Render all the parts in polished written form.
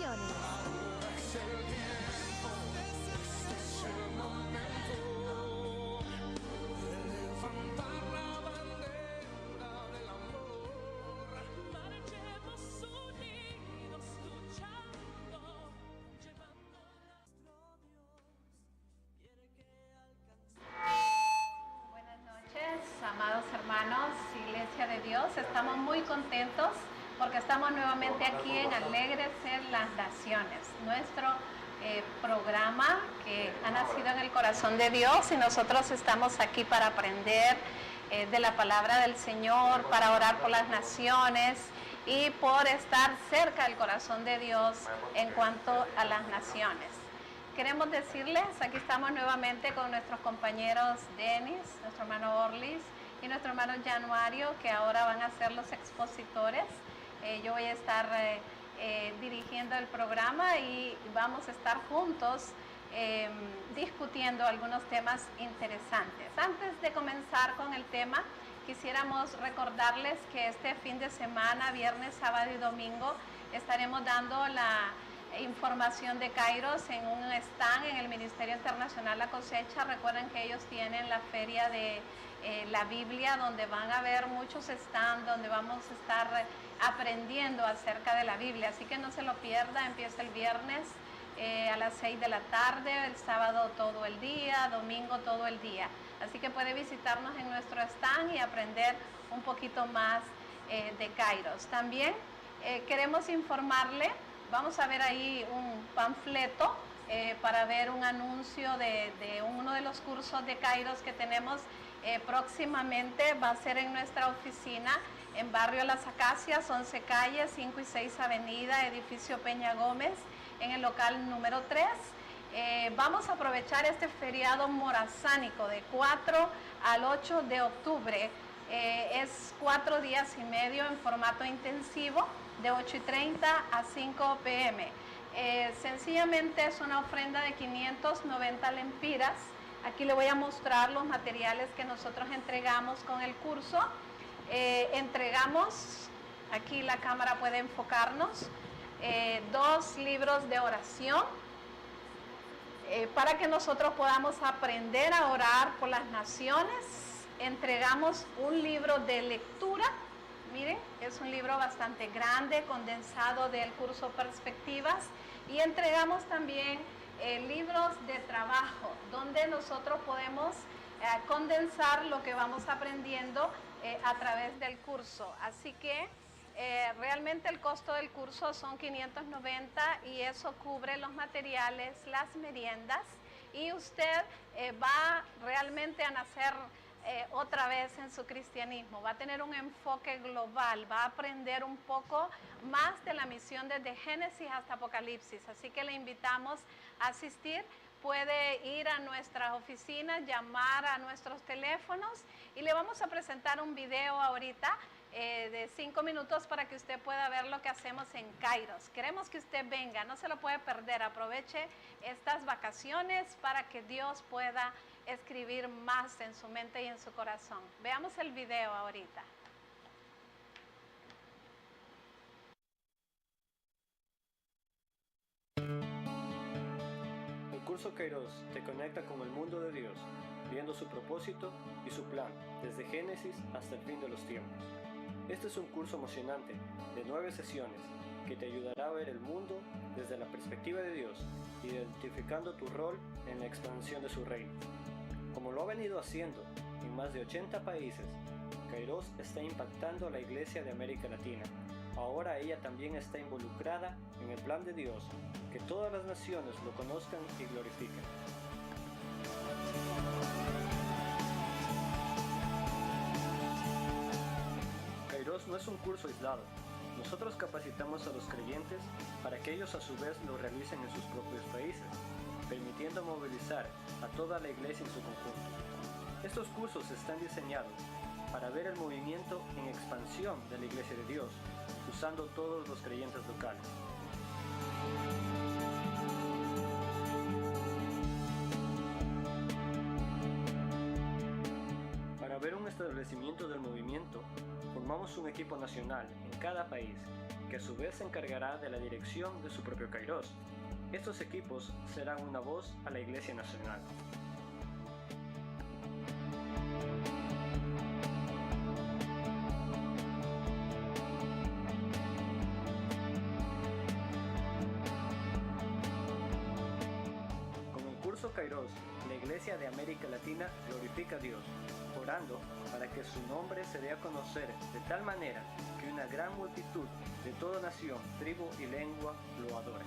naciones. Amados hermanos, Iglesia de Dios, estamos muy contentos porque estamos nuevamente aquí en Alegres en las Naciones, nuestro programa que ha nacido en el corazón de Dios, y nosotros estamos aquí para aprender de la palabra del Señor, para orar por las naciones y por estar cerca del corazón de Dios en cuanto a las naciones. Queremos decirles, aquí estamos nuevamente con nuestros compañeros Denis, nuestro hermano Orlis y nuestro hermano Januario, que ahora van a ser los expositores. Yo voy a estar dirigiendo el programa y vamos a estar juntos discutiendo algunos temas interesantes. Antes de comenzar con el tema, quisiéramos recordarles que este fin de semana, viernes, sábado y domingo, estaremos dando la información de Kairos en un stand en el Ministerio Internacional La Cosecha. Recuerden que ellos tienen la feria de la Biblia, donde van a haber muchos stands, donde vamos a estar aprendiendo acerca de la Biblia, así que no se lo pierda. Empieza el viernes a las 6 de la tarde, el sábado todo el día, domingo todo el día, así que puede visitarnos en nuestro stand y aprender un poquito más de Kairos. También queremos informarle. Vamos a ver ahí un panfleto para ver un anuncio de uno de los cursos de Kairos que tenemos próximamente. Va a ser en nuestra oficina en Barrio Las Acacias, 11 Calle, 5 y 6 Avenida, edificio Peña Gómez, en el local número 3. Vamos a aprovechar este feriado morazánico de 4 al 8 de octubre. Es 4 días y medio en formato intensivo, de 8:30 a 5 p.m. Sencillamente es una ofrenda de 590 lempiras. Aquí le voy a mostrar los materiales que nosotros entregamos con el curso. Entregamos, aquí la cámara puede enfocarnos, 2 libros de oración, para que nosotros podamos aprender a orar por las naciones. Entregamos un libro de lectura. Miren, es un libro bastante grande, condensado del curso Perspectivas. Y entregamos también libros de trabajo, donde nosotros podemos condensar lo que vamos aprendiendo a través del curso. Así que realmente el costo del curso son 590 y eso cubre los materiales, las meriendas, y usted va realmente a nacer otra vez en su cristianismo, va a tener un enfoque global, va a aprender un poco más de la misión desde Génesis hasta Apocalipsis. Así que le invitamos a asistir. Puede ir a nuestras oficinas, llamar a nuestros teléfonos, y le vamos a presentar un video ahorita de 5 minutos para que usted pueda ver lo que hacemos en Kairos. Queremos que usted venga, no se lo puede perder. Aproveche estas vacaciones para que Dios pueda escribir más en su mente y en su corazón. Veamos el video ahorita. El curso Kairos te conecta con el mundo de Dios, viendo su propósito y su plan, desde Génesis hasta el fin de los tiempos. Este es un curso emocionante, de 9 sesiones, que te ayudará a ver el mundo desde la perspectiva de Dios, identificando tu rol en la expansión de su reino. Como lo ha venido haciendo en más de 80 países, Kairos está impactando a la Iglesia de América Latina. Ahora ella también está involucrada en el plan de Dios, que todas las naciones lo conozcan y glorifiquen. Kairos no es un curso aislado. Nosotros capacitamos a los creyentes para que ellos a su vez lo realicen en sus propios países, permitiendo movilizar a toda la iglesia en su conjunto. Estos cursos están diseñados para ver el movimiento en expansión de la Iglesia de Dios, usando todos los creyentes locales. Para ver un establecimiento del movimiento, formamos un equipo nacional en cada país, que a su vez se encargará de la dirección de su propio Kairos. Estos equipos serán una voz a la Iglesia Nacional. Con el curso Kairos, la Iglesia de América Latina glorifica a Dios, orando para que su nombre se dé a conocer de tal manera que una gran multitud de toda nación, tribu y lengua lo adore.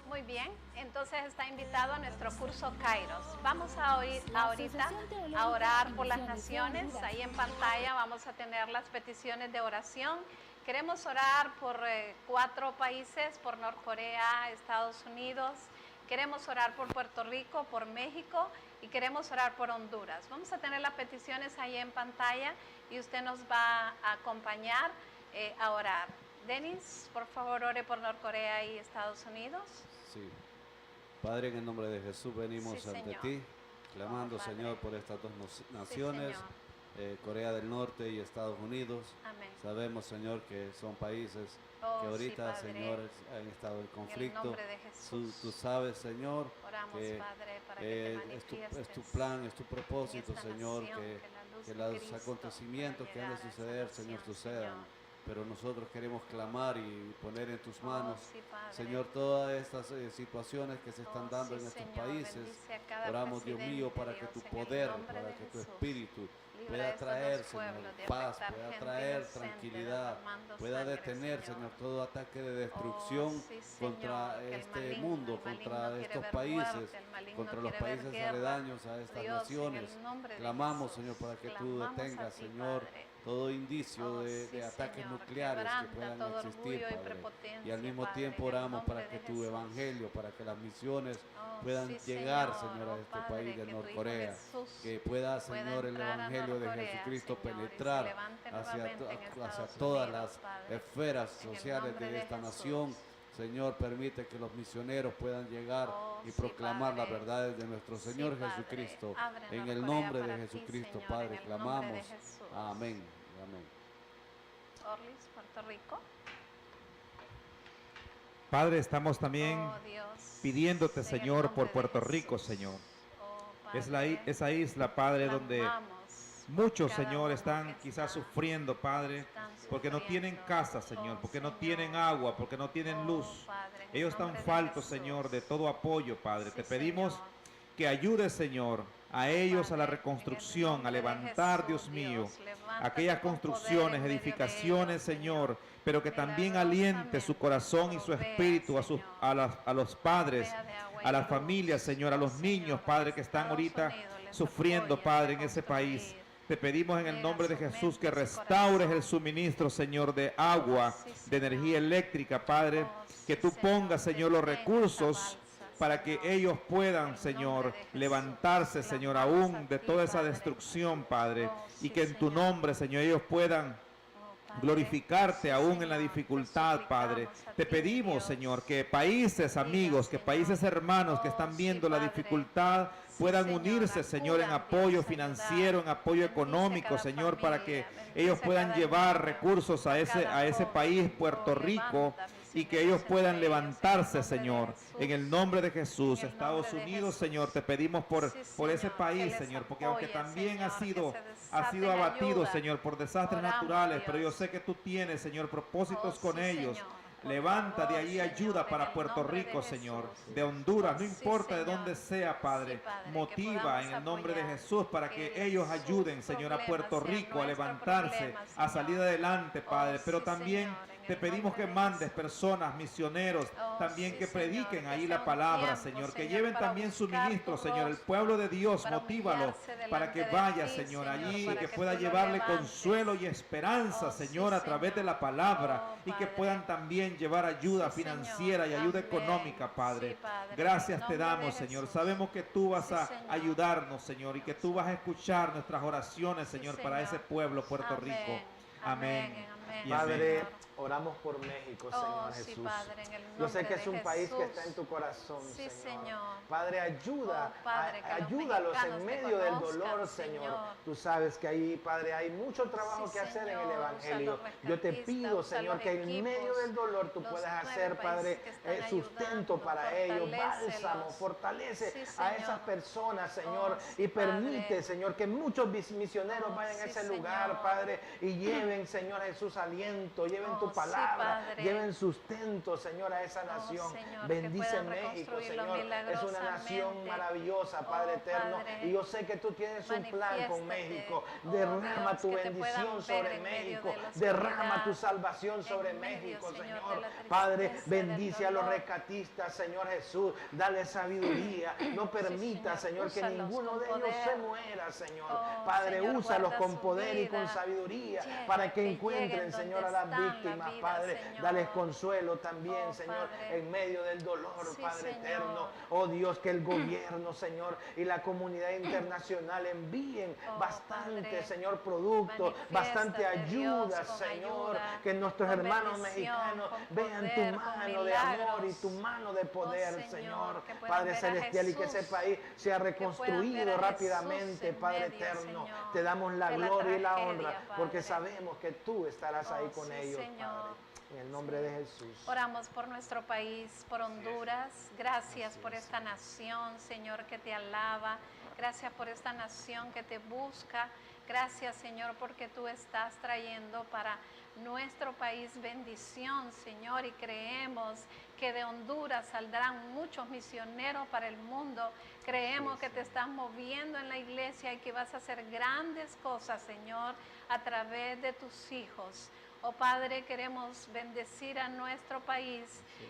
Muy bien, entonces está invitado a nuestro curso Kairos. Vamos a ahorita a orar por las naciones. Ahí en pantalla vamos a tener las peticiones de oración. Queremos orar por 4 países, por Norcorea, Estados Unidos. Queremos orar por Puerto Rico, por México y queremos orar por Honduras. Vamos a tener las peticiones ahí en pantalla y usted nos va a acompañar a orar. Denis, por favor, ore por Norcorea y Estados Unidos. Sí. Padre, en el nombre de Jesús venimos ante ti, clamando, Señor, por estas dos naciones, Corea del Norte y Estados Unidos. Amén. Sabemos, Señor, que son países que ahorita, Señor, han estado en conflicto. En el nombre de Jesús. Tú sabes, Señor, oramos, que, Padre, para que te es tu plan, es tu propósito, Señor, que los acontecimientos que han de suceder, Señor, sucedan. Pero nosotros queremos clamar y poner en tus manos, Señor, todas estas situaciones que se están dando en estos países. Oramos, Dios mío, para que tu poder, para que tu espíritu pueda traer, Señor, paz, pueda traer tranquilidad, pueda detener, Señor, todo ataque de destrucción contra este mundo, contra estos países, contra los países aledaños a estas naciones. Clamamos, Señor, para que tú detengas, Señor, todo indicio de ataques nucleares que puedan existir, Padre. Y al mismo tiempo oramos para que tu evangelio, para que las misiones puedan llegar, Señor, a este país de Norcorea. Que pueda, Señor, el evangelio de Jesucristo penetrar hacia todas las esferas sociales de esta nación. Señor, permite que los misioneros puedan llegar y proclamar las verdades de nuestro Señor Jesucristo. En el nombre de Jesucristo, Padre, clamamos. Amén. Amén. Orlis, Puerto Rico. Padre, estamos también pidiéndote, Señor, por Puerto Rico, Señor. Esa isla, Padre, donde muchos, Señor, están quizás sufriendo, Padre, porque no tienen casa, Señor, porque no tienen agua, porque no tienen luz. Ellos están faltos, Señor, de todo apoyo, Padre. Te pedimos que ayudes, Señor, a ellos a la reconstrucción, a levantar, Dios mío, aquellas construcciones, edificaciones, Señor, pero que también aliente su corazón y su espíritu a los padres, a las familias, Señor, a los niños, Padre, que están ahorita sufriendo, Padre, en ese país. Te pedimos en el nombre de Jesús que restaures el suministro, Señor, de agua, de energía eléctrica, Padre, que tú pongas, Señor, los recursos para que ellos puedan, Señor, levantarse, Señor, aún de toda esa destrucción, Padre, y que en tu nombre, Señor, ellos puedan glorificarte aún en la dificultad, Padre. Te pedimos, Señor, que países amigos, que países hermanos que están viendo la dificultad puedan unirse, Señor, en apoyo financiero, en apoyo económico, Señor, para que ellos puedan llevar recursos a ese país, Puerto Rico, y que ellos puedan levantarse, Señor, en el nombre de Jesús. Estados Unidos, Señor, te pedimos por ese país, Señor, porque aunque también ha sido abatido, Señor, por desastres naturales, pero yo sé que tú tienes, Señor, propósitos con ellos. Levanta de ahí ayuda para Puerto Rico, Señor, de Honduras, no importa de dónde sea, Padre. Motiva en el nombre de Jesús para que ellos ayuden, Señor, a Puerto Rico a levantarse, a salir adelante, Padre. Pero también te pedimos que mandes personas, misioneros, también que prediquen ahí la palabra, Señor, que lleven también suministro, Señor. El pueblo de Dios, motívalo para que vaya, Señor, allí y que pueda llevarle consuelo y esperanza, Señor, a través de la palabra, y que puedan también llevar ayuda financiera y ayuda económica, Padre. Gracias te damos, Señor. Sabemos que tú vas a ayudarnos, Señor, y que tú vas a escuchar nuestras oraciones, Señor, para ese pueblo, Puerto Rico. Amén. Padre, oramos por México, Señor Jesús. Padre, yo sé que es un país que está en tu corazón, Señor. Padre, ayúdalos en medio del dolor, Señor. Tú sabes que ahí, Padre, hay mucho trabajo que hacer en el Evangelio. Yo te pido, Señor, que en medio del dolor tú puedas hacer, Padre, sustento para ellos, bálsamo, fortalece a esas personas, Señor, y permite, Señor, que muchos misioneros vayan a ese lugar, Padre, y lleven, Señor Jesús, aliento, lleven tu palabra, lleven sustento, Señor, a esa nación. Señor, bendice México, Señor. Es una nación maravillosa, Padre eterno. Y yo sé que tú tienes un plan con México. Derrama tu bendición sobre México. Derrama tu salvación sobre México, Señor. Padre, bendice a los rescatistas, Señor Jesús. Dale sabiduría. No permita, Señor, que ninguno de ellos se muera, Señor. Padre, úsalos con poder y con sabiduría para que encuentren, Señor, a las víctimas, Padre. Dales consuelo también, Señor, en medio del dolor, Padre eterno. Oh Dios, que el gobierno, Señor, y la comunidad internacional envíen bastante, Señor, productos, bastante ayuda, Señor. Que nuestros hermanos mexicanos vean tu mano de amor y tu mano de poder, Señor. Padre celestial, y que ese país sea reconstruido rápidamente, Padre eterno. Te damos la gloria y la honra, porque sabemos que tú estarás ahí con ellos, Padre. En el nombre de Jesús. Oramos por nuestro país, por Honduras. Gracias por esta nación, Señor, que te alaba. Gracias por esta nación que te busca. Gracias, Señor, porque tú estás trayendo para nuestro país bendición, Señor, y creemos que de Honduras saldrán muchos misioneros para el mundo. Creemos que te estás moviendo en la iglesia y que vas a hacer grandes cosas, Señor, a través de tus hijos. Oh Padre, queremos bendecir a nuestro país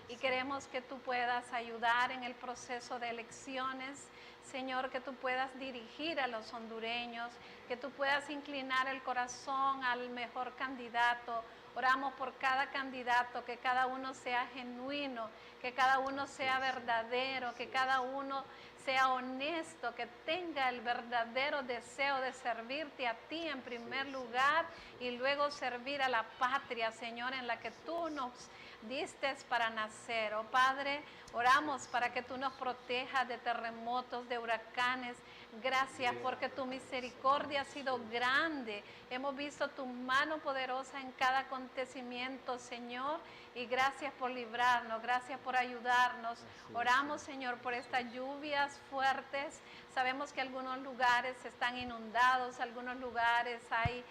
y queremos que tú puedas ayudar en el proceso de elecciones. Señor, que tú puedas dirigir a los hondureños, que tú puedas inclinar el corazón al mejor candidato. Oramos por cada candidato, que cada uno sea genuino, que cada uno sea verdadero, que cada uno sea honesto, que tenga el verdadero deseo de servirte a ti en primer lugar y luego servir a la patria, Señor, en la que tú nos diste para nacer. Oh Padre, oramos para que tú nos protejas de terremotos, de huracanes. Gracias porque tu misericordia ha sido grande. Hemos visto tu mano poderosa en cada acontecimiento, Señor, y gracias por librarnos, gracias por ayudarnos. Oramos, Señor, por estas lluvias fuertes. Sabemos que algunos lugares están inundados, algunos lugares hay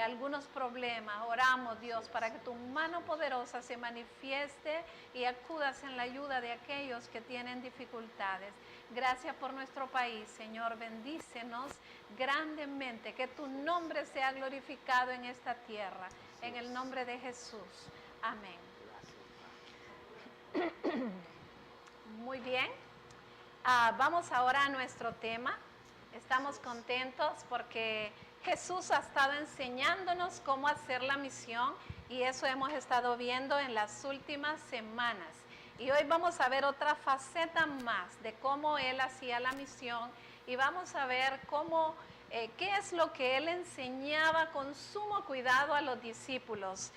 algunos problemas. Oramos, Dios, para que tu mano poderosa se manifieste y acudas en la ayuda de aquellos que tienen dificultades. Gracias por nuestro país, Señor. Bendícenos grandemente. Que tu nombre sea glorificado en esta tierra. En el nombre de Jesús. Amén. Muy bien. Vamos ahora a nuestro tema. Estamos contentos porque Jesús ha estado enseñándonos cómo hacer la misión y eso hemos estado viendo en las últimas semanas. Y hoy vamos a ver otra faceta más de cómo Él hacía la misión y vamos a ver cómo, qué es lo que Él enseñaba con sumo cuidado a los discípulos.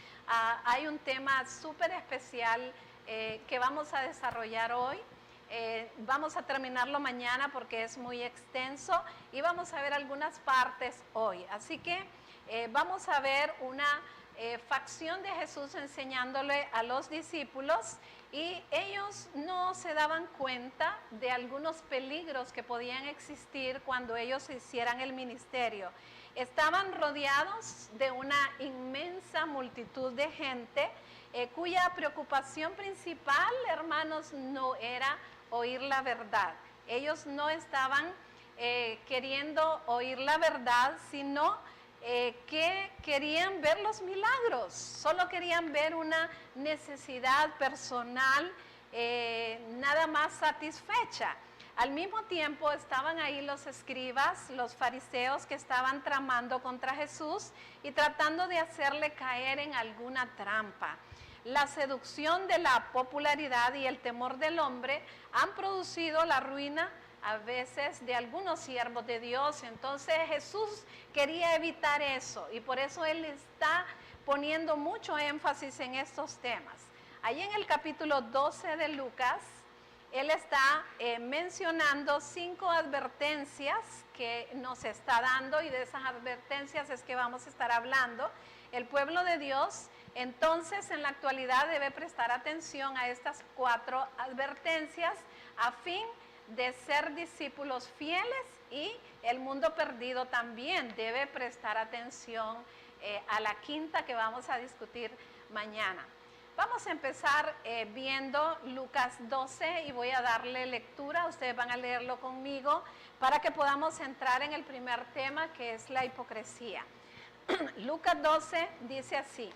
Hay un tema súper especial que vamos a desarrollar hoy. Vamos a terminarlo mañana porque es muy extenso y vamos a ver algunas partes hoy. Así que vamos a ver una facción de Jesús enseñándole a los discípulos, y ellos no se daban cuenta de algunos peligros que podían existir cuando ellos hicieran el ministerio. Estaban rodeados de una inmensa multitud de gente cuya preocupación principal, hermanos, no era oír la verdad. Ellos no estaban queriendo oír la verdad, sino que querían ver los milagros, solo querían ver una necesidad personal nada más satisfecha. Al mismo tiempo estaban ahí los escribas, los fariseos que estaban tramando contra Jesús y tratando de hacerle caer en alguna trampa. La seducción de la popularidad y el temor del hombre han producido la ruina a veces de algunos siervos de Dios. Entonces Jesús quería evitar eso, y por eso Él está poniendo mucho énfasis en estos temas. Ahí en el capítulo 12 de Lucas, Él está mencionando 5 advertencias que nos está dando, y de esas advertencias es que vamos a estar hablando. El pueblo de Dios, entonces, en la actualidad debe prestar atención a estas 4 advertencias a fin de ser discípulos fieles, y el mundo perdido también debe prestar atención a la 5ª que vamos a discutir mañana. Vamos a empezar viendo Lucas 12 y voy a darle lectura. Ustedes van a leerlo conmigo para que podamos entrar en el primer tema, que es la hipocresía. Lucas 12 dice así: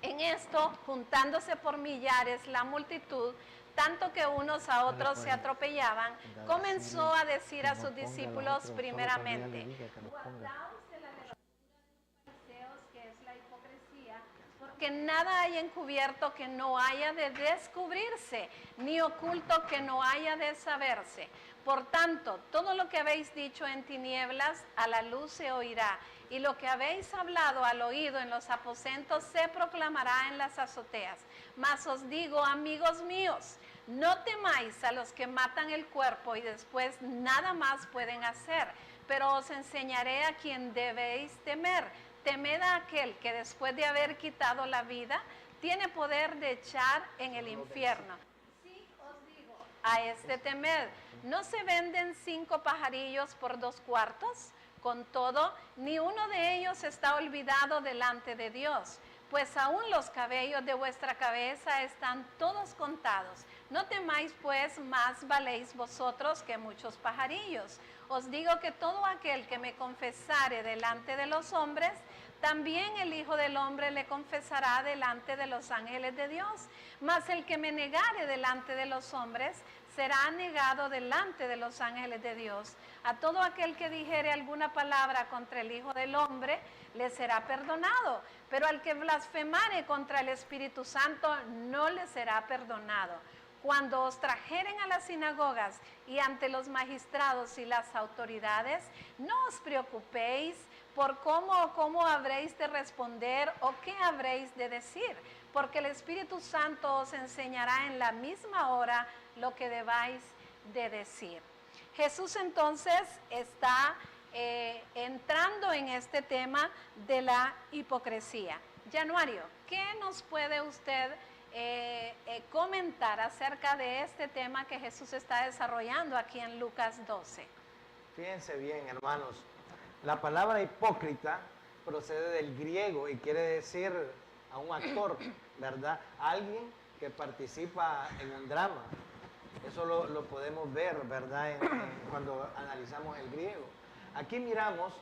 en esto, juntándose por millares la multitud, tanto que unos a otros se atropellaban, comenzó a decir a sus discípulos primeramente: guardaos de la levadura de los fariseos, que es la hipocresía, porque nada hay encubierto que no haya de descubrirse, ni oculto que no haya de saberse. Por tanto, todo lo que habéis dicho en tinieblas, a la luz se oirá, y lo que habéis hablado al oído en los aposentos se proclamará en las azoteas. Mas os digo, amigos míos, no temáis a los que matan el cuerpo y después nada más pueden hacer, pero os enseñaré a quien debéis temer. Temed a aquel que después de haber quitado la vida, tiene poder de echar en el infierno. Sí os digo, a este temed. ¿No se venden 5 pajarillos por 2 cuartos? Con todo, ni uno de ellos está olvidado delante de Dios, pues aún los cabellos de vuestra cabeza están todos contados. No temáis pues, más valéis vosotros que muchos pajarillos. Os digo que todo aquel que me confesare delante de los hombres, también el Hijo del Hombre le confesará delante de los ángeles de Dios. Mas el que me negare delante de los hombres, será negado delante de los ángeles de Dios. A todo aquel que dijere alguna palabra contra el Hijo del Hombre, le será perdonado, pero al que blasfemare contra el Espíritu Santo, no le será perdonado. Cuando os trajeren a las sinagogas y ante los magistrados y las autoridades, no os preocupéis por cómo habréis de responder o qué habréis de decir, porque el Espíritu Santo os enseñará en la misma hora lo que debáis de decir. Jesús entonces está entrando en este tema de la hipocresía. Januario, ¿qué nos puede usted comentar acerca de este tema que Jesús está desarrollando aquí en Lucas 12? Fíjense bien, hermanos, la palabra hipócrita procede del griego y quiere decir a un actor, ¿verdad? Alguien que participa en un drama. Eso lo podemos ver, ¿verdad? Cuando analizamos el griego. Aquí miramos,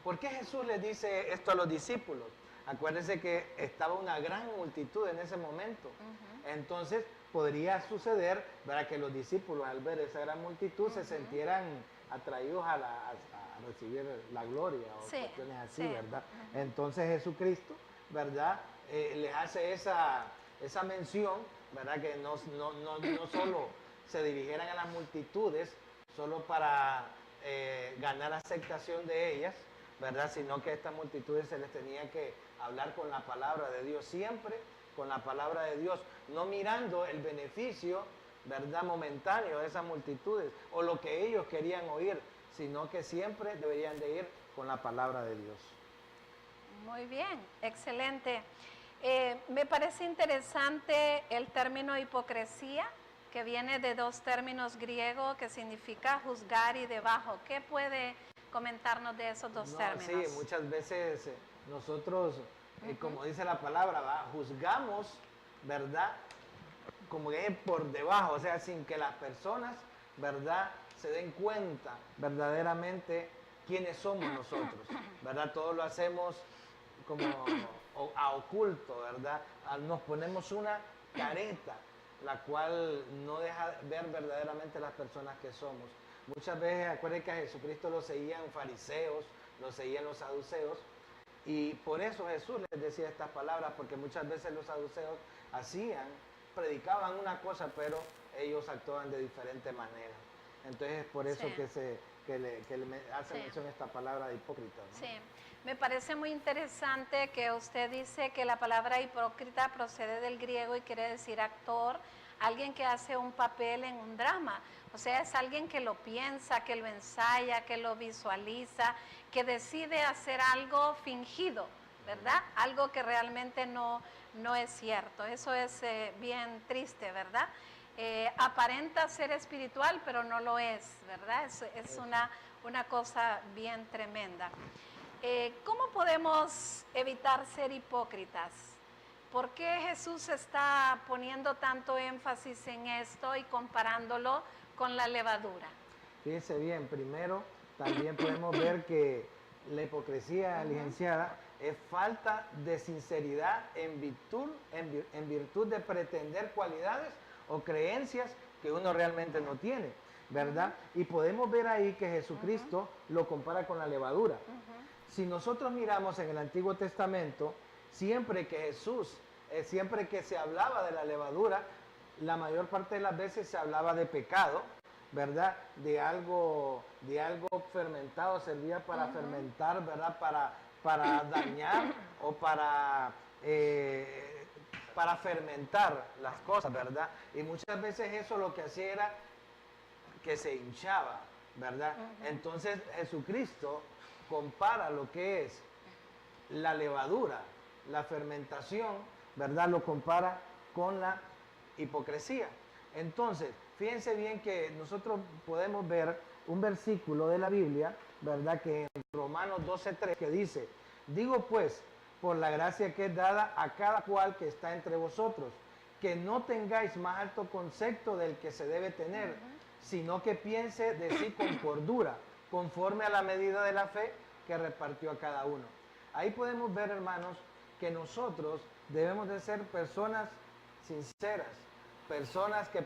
¿por qué Jesús les dice esto a los discípulos? Acuérdense que estaba una gran multitud en ese momento. Entonces, podría suceder, ¿verdad?, que los discípulos al ver esa gran multitud se sintieran atraídos a recibir la gloria o cuestiones así, ¿verdad? Entonces, Jesucristo, ¿verdad?, les hace esa mención, ¿verdad?, que no solo se dirigieran a las multitudes solo para ganar aceptación de ellas, ¿verdad?, sino que a estas multitudes se les tenía que hablar con la palabra de Dios, siempre con la palabra de Dios, no mirando el beneficio, ¿verdad?, momentáneo de esas multitudes o lo que ellos querían oír, sino que siempre deberían de ir con la palabra de Dios. Muy bien, excelente. Me parece interesante el término hipocresía, que viene de dos términos griegos que significa juzgar y debajo. ¿Qué puede comentarnos de esos dos términos? Sí, muchas veces nosotros, como dice la palabra, juzgamos, ¿verdad? Como que por debajo, o sea, sin que las personas, ¿verdad?, se den cuenta verdaderamente quiénes somos nosotros, ¿verdad? Todo lo hacemos como a oculto, ¿verdad? Nos ponemos una careta, la cual no deja ver verdaderamente las personas que somos. Muchas veces, acuérdense que a Jesucristo lo seguían fariseos, lo seguían los saduceos, y por eso Jesús les decía estas palabras, porque muchas veces los saduceos predicaban una cosa, pero ellos actuaban de diferente manera. Entonces es por eso que le hace mención esta palabra de hipócrita, ¿no? Sí, me parece muy interesante que usted dice que la palabra hipócrita procede del griego y quiere decir actor, alguien que hace un papel en un drama. O sea, es alguien que lo piensa, que lo ensaya, que lo visualiza, que decide hacer algo fingido, ¿verdad? Algo que realmente no es cierto. Eso es bien triste, ¿verdad? Aparenta ser espiritual, pero no lo es, ¿verdad? Es una cosa bien tremenda. ¿Cómo podemos evitar ser hipócritas? ¿Por qué Jesús está poniendo tanto énfasis en esto y comparándolo con la levadura? Fíjense bien, primero también podemos ver que la hipocresía, licenciada, es falta de sinceridad en virtud de pretender cualidades o creencias que uno realmente no tiene, ¿verdad? Y podemos ver ahí que Jesucristo lo compara con la levadura. Si nosotros miramos en el Antiguo Testamento, siempre que se hablaba de la levadura, la mayor parte de las veces se hablaba de pecado, ¿verdad? De algo fermentado, servía para fermentar, ¿verdad? Para dañar o para fermentar las cosas, ¿verdad? Y muchas veces eso lo que hacía era que se hinchaba, ¿verdad? Entonces Jesucristo compara lo que es la levadura, la fermentación, ¿verdad? Lo compara con la hipocresía. Entonces, fíjense bien que nosotros podemos ver un versículo de la Biblia, ¿verdad? Que en Romanos 12:3, que dice: digo pues, por la gracia que es dada a cada cual que está entre vosotros, que no tengáis más alto concepto del que se debe tener, sino que piense de sí con cordura, conforme a la medida de la fe que repartió a cada uno. Ahí podemos ver, hermanos, que nosotros debemos de ser personas sinceras, personas que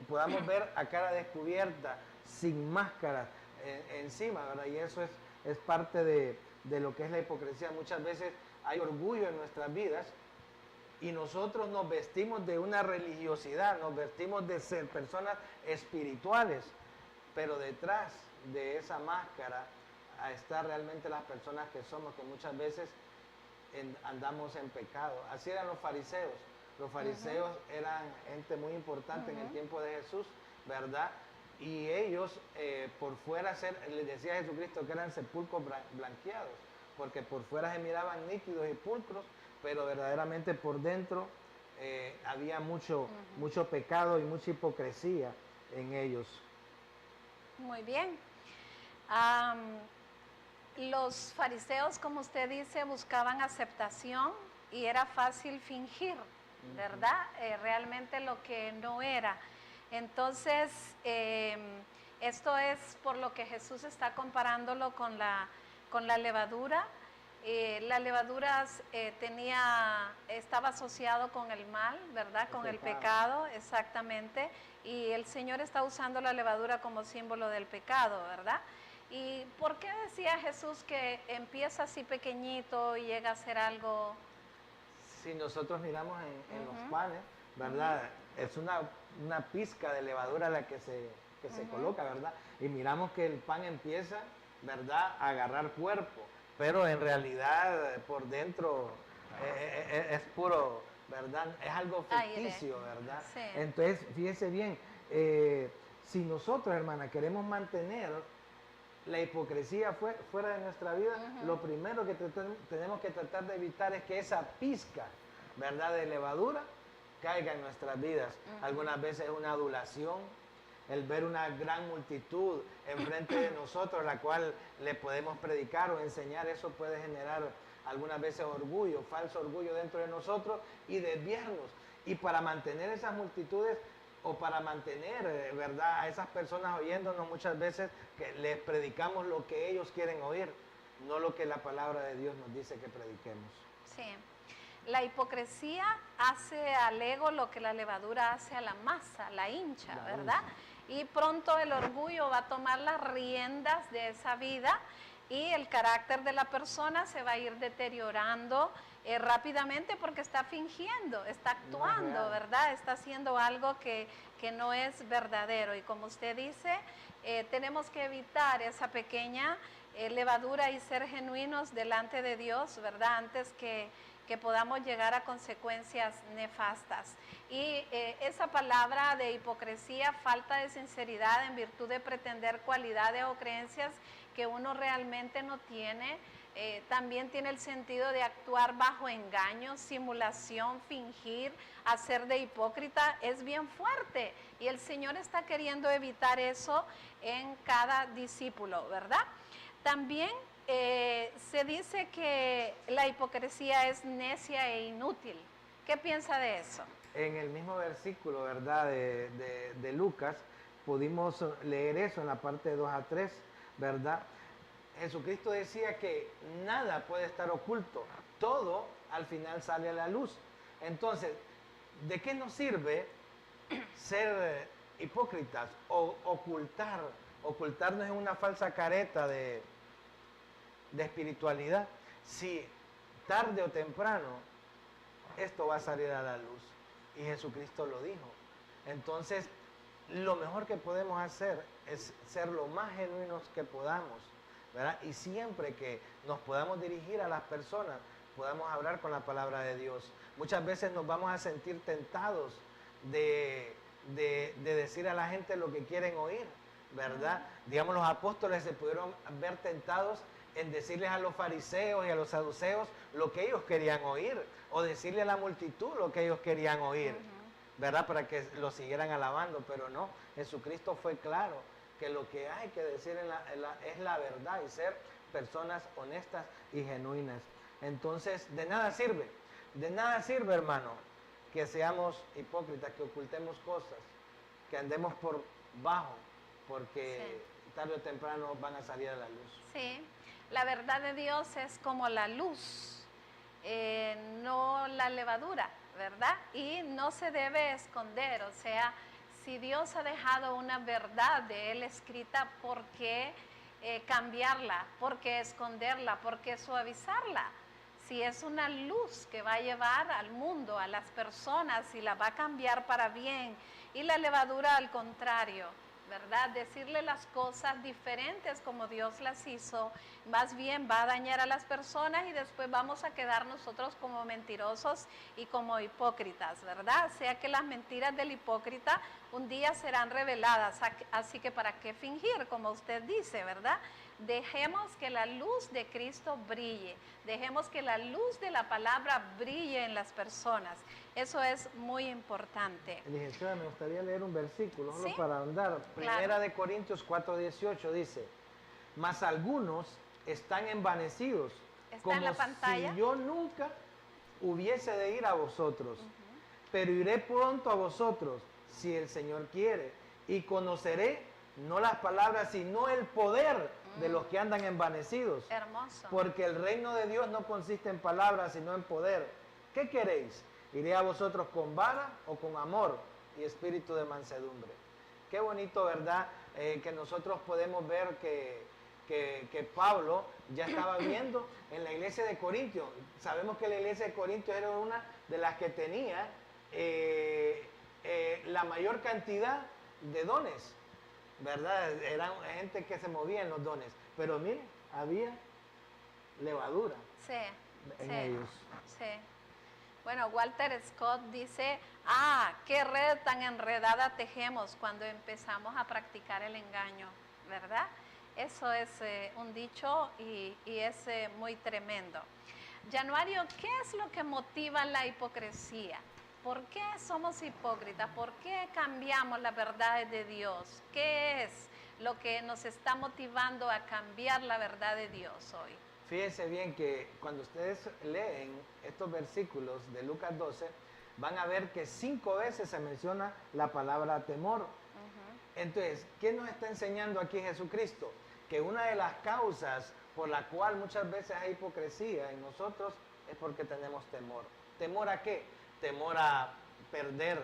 podamos ver a cara descubierta, sin máscara encima, ¿verdad? Y eso es parte de lo que es la hipocresía. Muchas veces hay orgullo en nuestras vidas y nosotros nos vestimos de una religiosidad, nos vestimos de ser personas espirituales, pero detrás de esa máscara está realmente las personas que somos, que muchas veces andamos en pecado. Así eran los fariseos. Los fariseos eran gente muy importante en el tiempo de Jesús, ¿verdad? Y ellos por fuera les decía a Jesucristo que eran sepulcros blanqueados, porque por fuera se miraban nítidos y pulcros, pero verdaderamente por dentro había mucho pecado y mucha hipocresía en ellos. Muy bien. Los fariseos, como usted dice, buscaban aceptación y era fácil fingir, ¿verdad? Realmente lo que no era. Entonces, esto es por lo que Jesús está comparándolo con la levadura. La levadura estaba asociado con el mal, ¿verdad? Con el pecado, exactamente. Y el Señor está usando la levadura como símbolo del pecado, ¿verdad? ¿Y por qué decía Jesús que empieza así pequeñito y llega a ser algo? Si nosotros miramos en los panes, ¿verdad? Es una pizca de levadura la que se coloca, ¿verdad? Y miramos que el pan empieza, ¿verdad?, a agarrar cuerpo, pero en realidad por dentro es puro, ¿verdad? Es algo ficticio, ¿verdad? Sí. Entonces, fíjense bien, si nosotros, hermana, queremos mantener la hipocresía fuera de nuestra vida, lo primero que tenemos que tratar de evitar es que esa pizca, ¿verdad?, de levadura caiga en nuestras vidas. Algunas veces una adulación, el ver una gran multitud enfrente de nosotros, la cual le podemos predicar o enseñar, eso puede generar algunas veces orgullo, falso orgullo dentro de nosotros y desviarnos. Y para mantener esas multitudes o para mantener, ¿verdad?, a esas personas oyéndonos, muchas veces que les predicamos lo que ellos quieren oír, no lo que la palabra de Dios nos dice que prediquemos. Sí. La hipocresía hace al ego lo que la levadura hace a la masa, la hincha, ¿verdad? Y pronto el orgullo va a tomar las riendas de esa vida y el carácter de la persona se va a ir deteriorando rápidamente porque está fingiendo, está actuando, ¿verdad? Está haciendo algo que no es verdadero. Y como usted dice, tenemos que evitar esa pequeña levadura y ser genuinos delante de Dios, ¿verdad? Antes que podamos llegar a consecuencias nefastas. Y esa palabra de hipocresía, falta de sinceridad en virtud de pretender cualidades o creencias que uno realmente no tiene, también tiene el sentido de actuar bajo engaño, simulación, fingir, hacer de hipócrita, es bien fuerte. Y el Señor está queriendo evitar eso en cada discípulo, ¿verdad? También se dice que la hipocresía es necia e inútil. ¿Qué piensa de eso? En el mismo versículo, ¿verdad?, de Lucas, pudimos leer eso en la parte de 2 a 3, ¿verdad? Jesucristo decía que nada puede estar oculto, todo al final sale a la luz. Entonces, ¿de qué nos sirve ser hipócritas o ocultarnos en una falsa careta de espiritualidad, si tarde o temprano esto va a salir a la luz? Y Jesucristo lo dijo. Entonces, lo mejor que podemos hacer es ser lo más genuinos que podamos, ¿verdad? Y siempre que nos podamos dirigir a las personas, podamos hablar con la palabra de Dios. Muchas veces nos vamos a sentir tentados de decir a la gente lo que quieren oír, ¿verdad? Digamos, los apóstoles se pudieron ver tentados en decirles a los fariseos y a los saduceos lo que ellos querían oír, o decirle a la multitud lo que ellos querían oír, ¿verdad?, para que lo siguieran alabando. Pero no, Jesucristo fue claro que lo que hay que decir es la verdad y ser personas honestas y genuinas. Entonces, de nada sirve, hermano, que seamos hipócritas, que ocultemos cosas, que andemos por bajo, porque tarde o temprano van a salir a la luz. Sí. La verdad de Dios es como la luz, no la levadura, ¿verdad? Y no se debe esconder, o sea, si Dios ha dejado una verdad de Él escrita, ¿por qué cambiarla? ¿Por qué esconderla? ¿Por qué suavizarla? Si es una luz que va a llevar al mundo, a las personas, y la va a cambiar para bien, y la levadura al contrario, ¿verdad? Decirle las cosas diferentes como Dios las hizo, más bien va a dañar a las personas y después vamos a quedar nosotros como mentirosos y como hipócritas, ¿verdad? O sea que las mentiras del hipócrita un día serán reveladas, así que ¿para qué fingir? Como usted dice, ¿verdad? Dejemos que la luz de Cristo brille, dejemos que la luz de la palabra brille en las personas. Eso es muy importante. Licenciada, me gustaría leer un versículo, ¿Sí? solo para ahondar. Primera de Corintios 4:18 dice: mas algunos están envanecidos, ¿Está en la pantalla? si yo nunca hubiese de ir a vosotros, pero iré pronto a vosotros, si el Señor quiere, y conoceré no las palabras, sino el poder de los que andan envanecidos. Hermoso. Porque el reino de Dios no consiste en palabras, sino en poder. ¿Qué queréis? ¿Iré a vosotros con vara o con amor y espíritu de mansedumbre? Qué bonito, ¿verdad? Que nosotros podemos ver que Pablo ya estaba viendo en la iglesia de Corintios. Sabemos que la iglesia de Corintios era una de las que tenía la mayor cantidad de dones, ¿verdad? Eran gente que se movía en los dones. Pero mire, había levadura en ellos. Sí. Bueno, Walter Scott dice, qué red tan enredada tejemos cuando empezamos a practicar el engaño, ¿verdad? Eso es un dicho y es muy tremendo. Januario, ¿qué es lo que motiva la hipocresía? ¿Por qué somos hipócritas? ¿Por qué cambiamos las verdades de Dios? ¿Qué es lo que nos está motivando a cambiar la verdad de Dios hoy? Fíjense bien que cuando ustedes leen estos versículos de Lucas 12, van a ver que 5 veces se menciona la palabra temor. Entonces, ¿qué nos está enseñando aquí Jesucristo? Que una de las causas por la cual muchas veces hay hipocresía en nosotros es porque tenemos temor. ¿Temor a qué? Temor a perder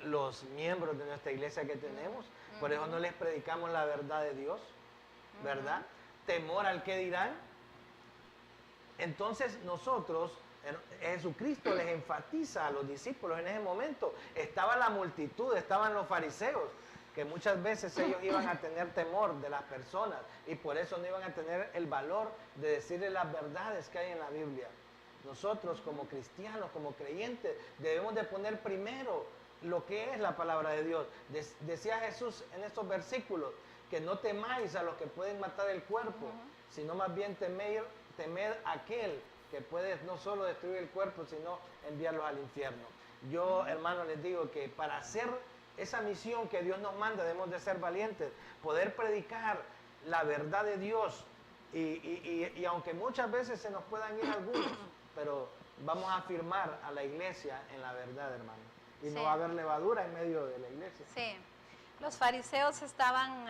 los miembros de nuestra iglesia que tenemos. Por eso no les predicamos la verdad de Dios, ¿verdad? Temor al qué dirán. Entonces nosotros, Jesucristo les enfatiza a los discípulos en ese momento. Estaba la multitud, estaban los fariseos, que muchas veces ellos iban a tener temor de las personas y por eso no iban a tener el valor de decirle las verdades que hay en la Biblia. Nosotros como cristianos, como creyentes, debemos de poner primero lo que es la palabra de Dios. Decía Jesús en estos versículos que no temáis a los que pueden matar el cuerpo, sino más bien temed a aquel que puede no solo destruir el cuerpo, sino enviarlos al infierno. Yo, hermano, les digo que para hacer esa misión que Dios nos manda debemos de ser valientes, poder predicar la verdad de Dios y aunque muchas veces se nos puedan ir algunos, pero vamos a afirmar a la iglesia en la verdad, hermano. Y no va a haber levadura en medio de la iglesia. Sí, los fariseos estaban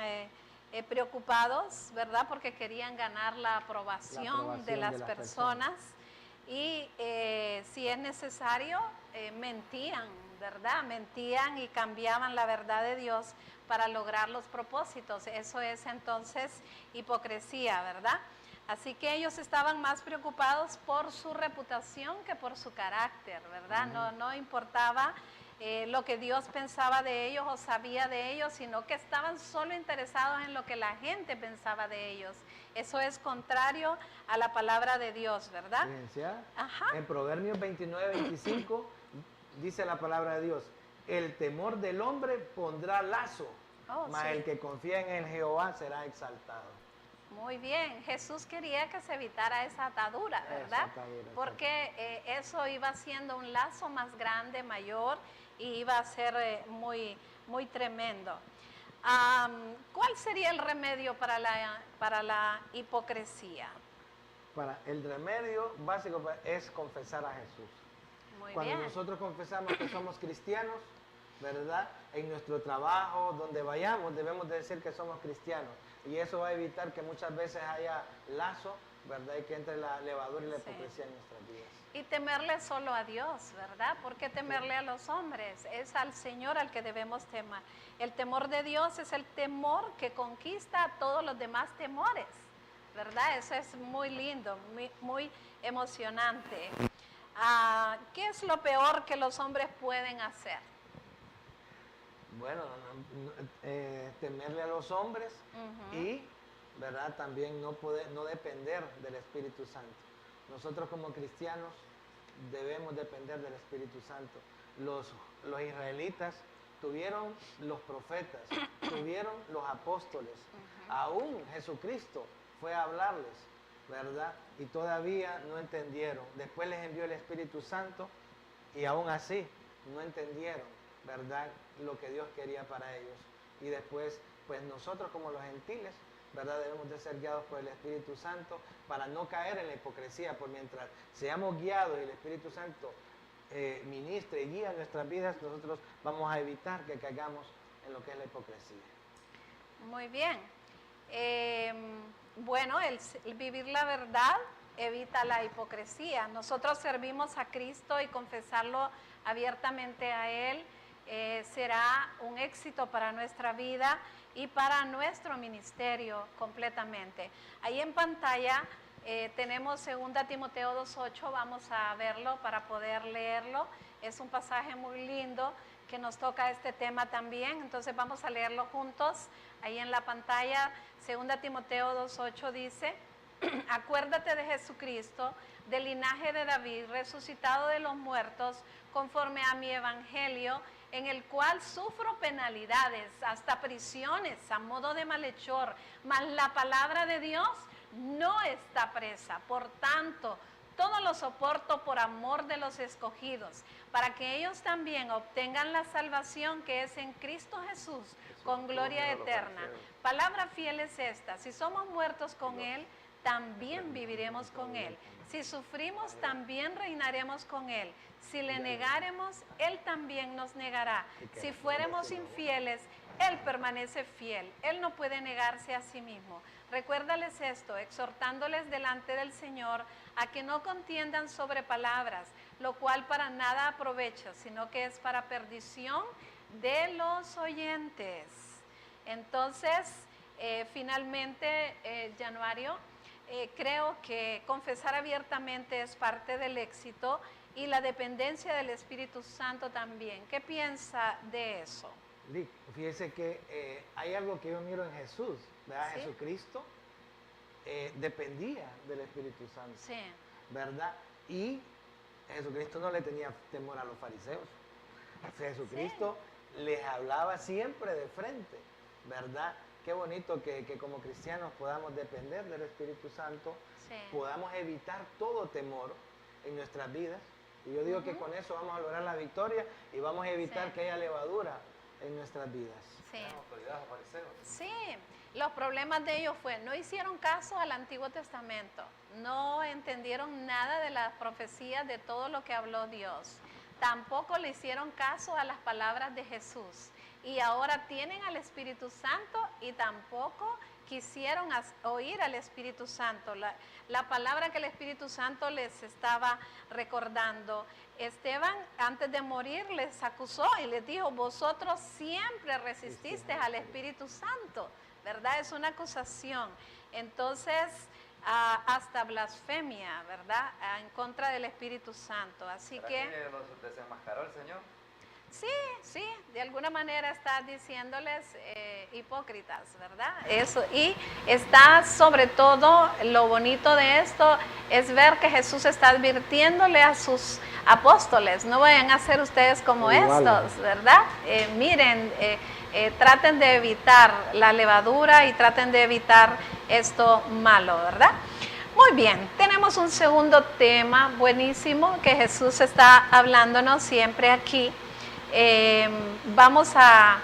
preocupados, ¿verdad? Porque querían ganar la aprobación de las personas. Y si es necesario, mentían, ¿verdad? Mentían y cambiaban la verdad de Dios para lograr los propósitos. Eso es entonces hipocresía, ¿verdad? Así que ellos estaban más preocupados por su reputación que por su carácter, ¿verdad? No importaba lo que Dios pensaba de ellos o sabía de ellos, sino que estaban solo interesados en lo que la gente pensaba de ellos. Eso es contrario a la palabra de Dios, ¿verdad? En Proverbios 29-25 dice la palabra de Dios: el temor del hombre pondrá lazo, mas el que confía en el Jehová será exaltado. Muy bien, Jesús quería que se evitara esa atadura, ¿verdad? Porque eso iba siendo un lazo más grande, mayor, y iba a ser muy, muy tremendo. ¿Cuál sería el remedio para la hipocresía? El remedio básico es confesar a Jesús. Cuando nosotros confesamos que somos cristianos, ¿verdad? En nuestro trabajo, donde vayamos, debemos de decir que somos cristianos. Y eso va a evitar que muchas veces haya lazo, ¿verdad? Y que entre la levadura y la hipocresía en nuestras vidas. Y temerle solo a Dios, ¿verdad? ¿Por qué temerle a los hombres? Es al Señor al que debemos temer. El temor de Dios es el temor que conquista a todos los demás temores, ¿verdad? Eso es muy lindo, muy emocionante. ¿Qué es lo peor que los hombres pueden hacer? Bueno, temerle a los hombres y, ¿verdad? También no depender del Espíritu Santo. Nosotros como cristianos debemos depender del Espíritu Santo. Los israelitas tuvieron los profetas, tuvieron los apóstoles, aún Jesucristo fue a hablarles, ¿verdad? Y todavía no entendieron. Después les envió el Espíritu Santo y aún así no entendieron, ¿verdad?, lo que Dios quería para ellos. Y después, pues nosotros como los gentiles, ¿verdad?, debemos de ser guiados por el Espíritu Santo para no caer en la hipocresía, por mientras seamos guiados y el Espíritu Santo ministre y guía nuestras vidas, nosotros vamos a evitar que caigamos en lo que es la hipocresía. Muy bien. Bueno, el vivir la verdad evita la hipocresía. Nosotros servimos a Cristo y confesarlo abiertamente a Él será un éxito para nuestra vida y para nuestro ministerio completamente. Ahí en pantalla tenemos 2 Timoteo 2:8, vamos a verlo para poder leerlo. Es un pasaje muy lindo que nos toca este tema también, entonces vamos a leerlo juntos. Ahí en la pantalla, 2 Timoteo 2:8 dice: acuérdate de Jesucristo, del linaje de David, resucitado de los muertos, conforme a mi evangelio, en el cual sufro penalidades, hasta prisiones, a modo de malhechor, mas la palabra de Dios no está presa. Por tanto, todo lo soporto por amor de los escogidos, para que ellos también obtengan la salvación que es en Cristo Jesús, con gloria eterna. Palabra fiel es esta: si somos muertos con Él, también viviremos con Él. Si sufrimos, también reinaremos con Él. Si le negáremos, Él también nos negará. Si fuéramos infieles, Él permanece fiel. Él no puede negarse a sí mismo. Recuérdales esto, exhortándoles delante del Señor a que no contiendan sobre palabras, lo cual para nada aprovecha, sino que es para perdición de los oyentes. Entonces, finalmente, Januario, creo que confesar abiertamente es parte del éxito y la dependencia del Espíritu Santo también. ¿Qué piensa de eso? Lick, fíjese que hay algo que yo miro en Jesús, ¿verdad? ¿Sí? Jesucristo dependía del Espíritu Santo, sí, ¿verdad? Y Jesucristo no le tenía temor a los fariseos. Jesucristo sí les hablaba siempre de frente, ¿verdad? Qué bonito que como cristianos podamos depender del Espíritu Santo, sí, podamos evitar todo temor en nuestras vidas. Y yo digo que con eso vamos a lograr la victoria y vamos a evitar que haya levadura en nuestras vidas. Sí. Sí, los problemas de ellos fue, no hicieron caso al Antiguo Testamento, no entendieron nada de las profecías, de todo lo que habló Dios. Tampoco le hicieron caso a las palabras de Jesús. Y ahora tienen al Espíritu Santo y tampoco quisieron oír al Espíritu Santo. La palabra que el Espíritu Santo les estaba recordando. Esteban, antes de morir, les acusó y les dijo: vosotros siempre resististeis al Espíritu Santo, ¿verdad? Es una acusación. Entonces, hasta blasfemia, ¿verdad? En contra del Espíritu Santo. Así que ¿los desenmascaró el Señor? Sí, de alguna manera está diciéndoles hipócritas, ¿verdad? Eso, y está sobre todo, lo bonito de esto es ver que Jesús está advirtiéndole a sus apóstoles: no vayan a ser ustedes como estos, ¿verdad? Miren, traten de evitar la levadura y traten de evitar esto malo, ¿verdad? Muy bien, tenemos un segundo tema buenísimo que Jesús está hablándonos siempre aquí. Vamos a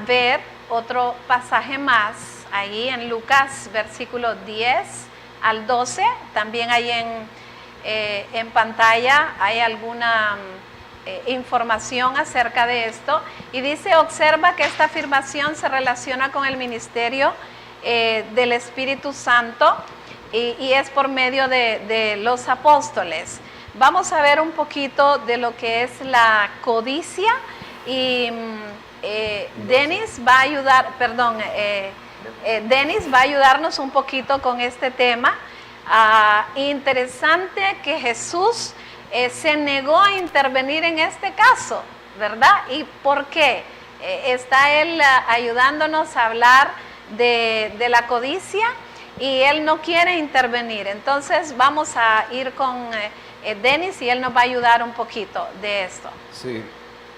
ver otro pasaje más ahí en Lucas, versículo 10 al 12. También hay en pantalla hay alguna información acerca de esto. Y dice: observa que esta afirmación se relaciona con el ministerio del Espíritu Santo y es por medio de los apóstoles. Vamos a ver un poquito de lo que es la codicia y Denis va a ayudarnos un poquito con este tema. Interesante que Jesús se negó a intervenir en este caso, ¿verdad? ¿Y por qué? Está Él ayudándonos a hablar de la codicia y Él no quiere intervenir. Entonces vamos a ir con Denis y él nos va a ayudar un poquito de esto. Sí,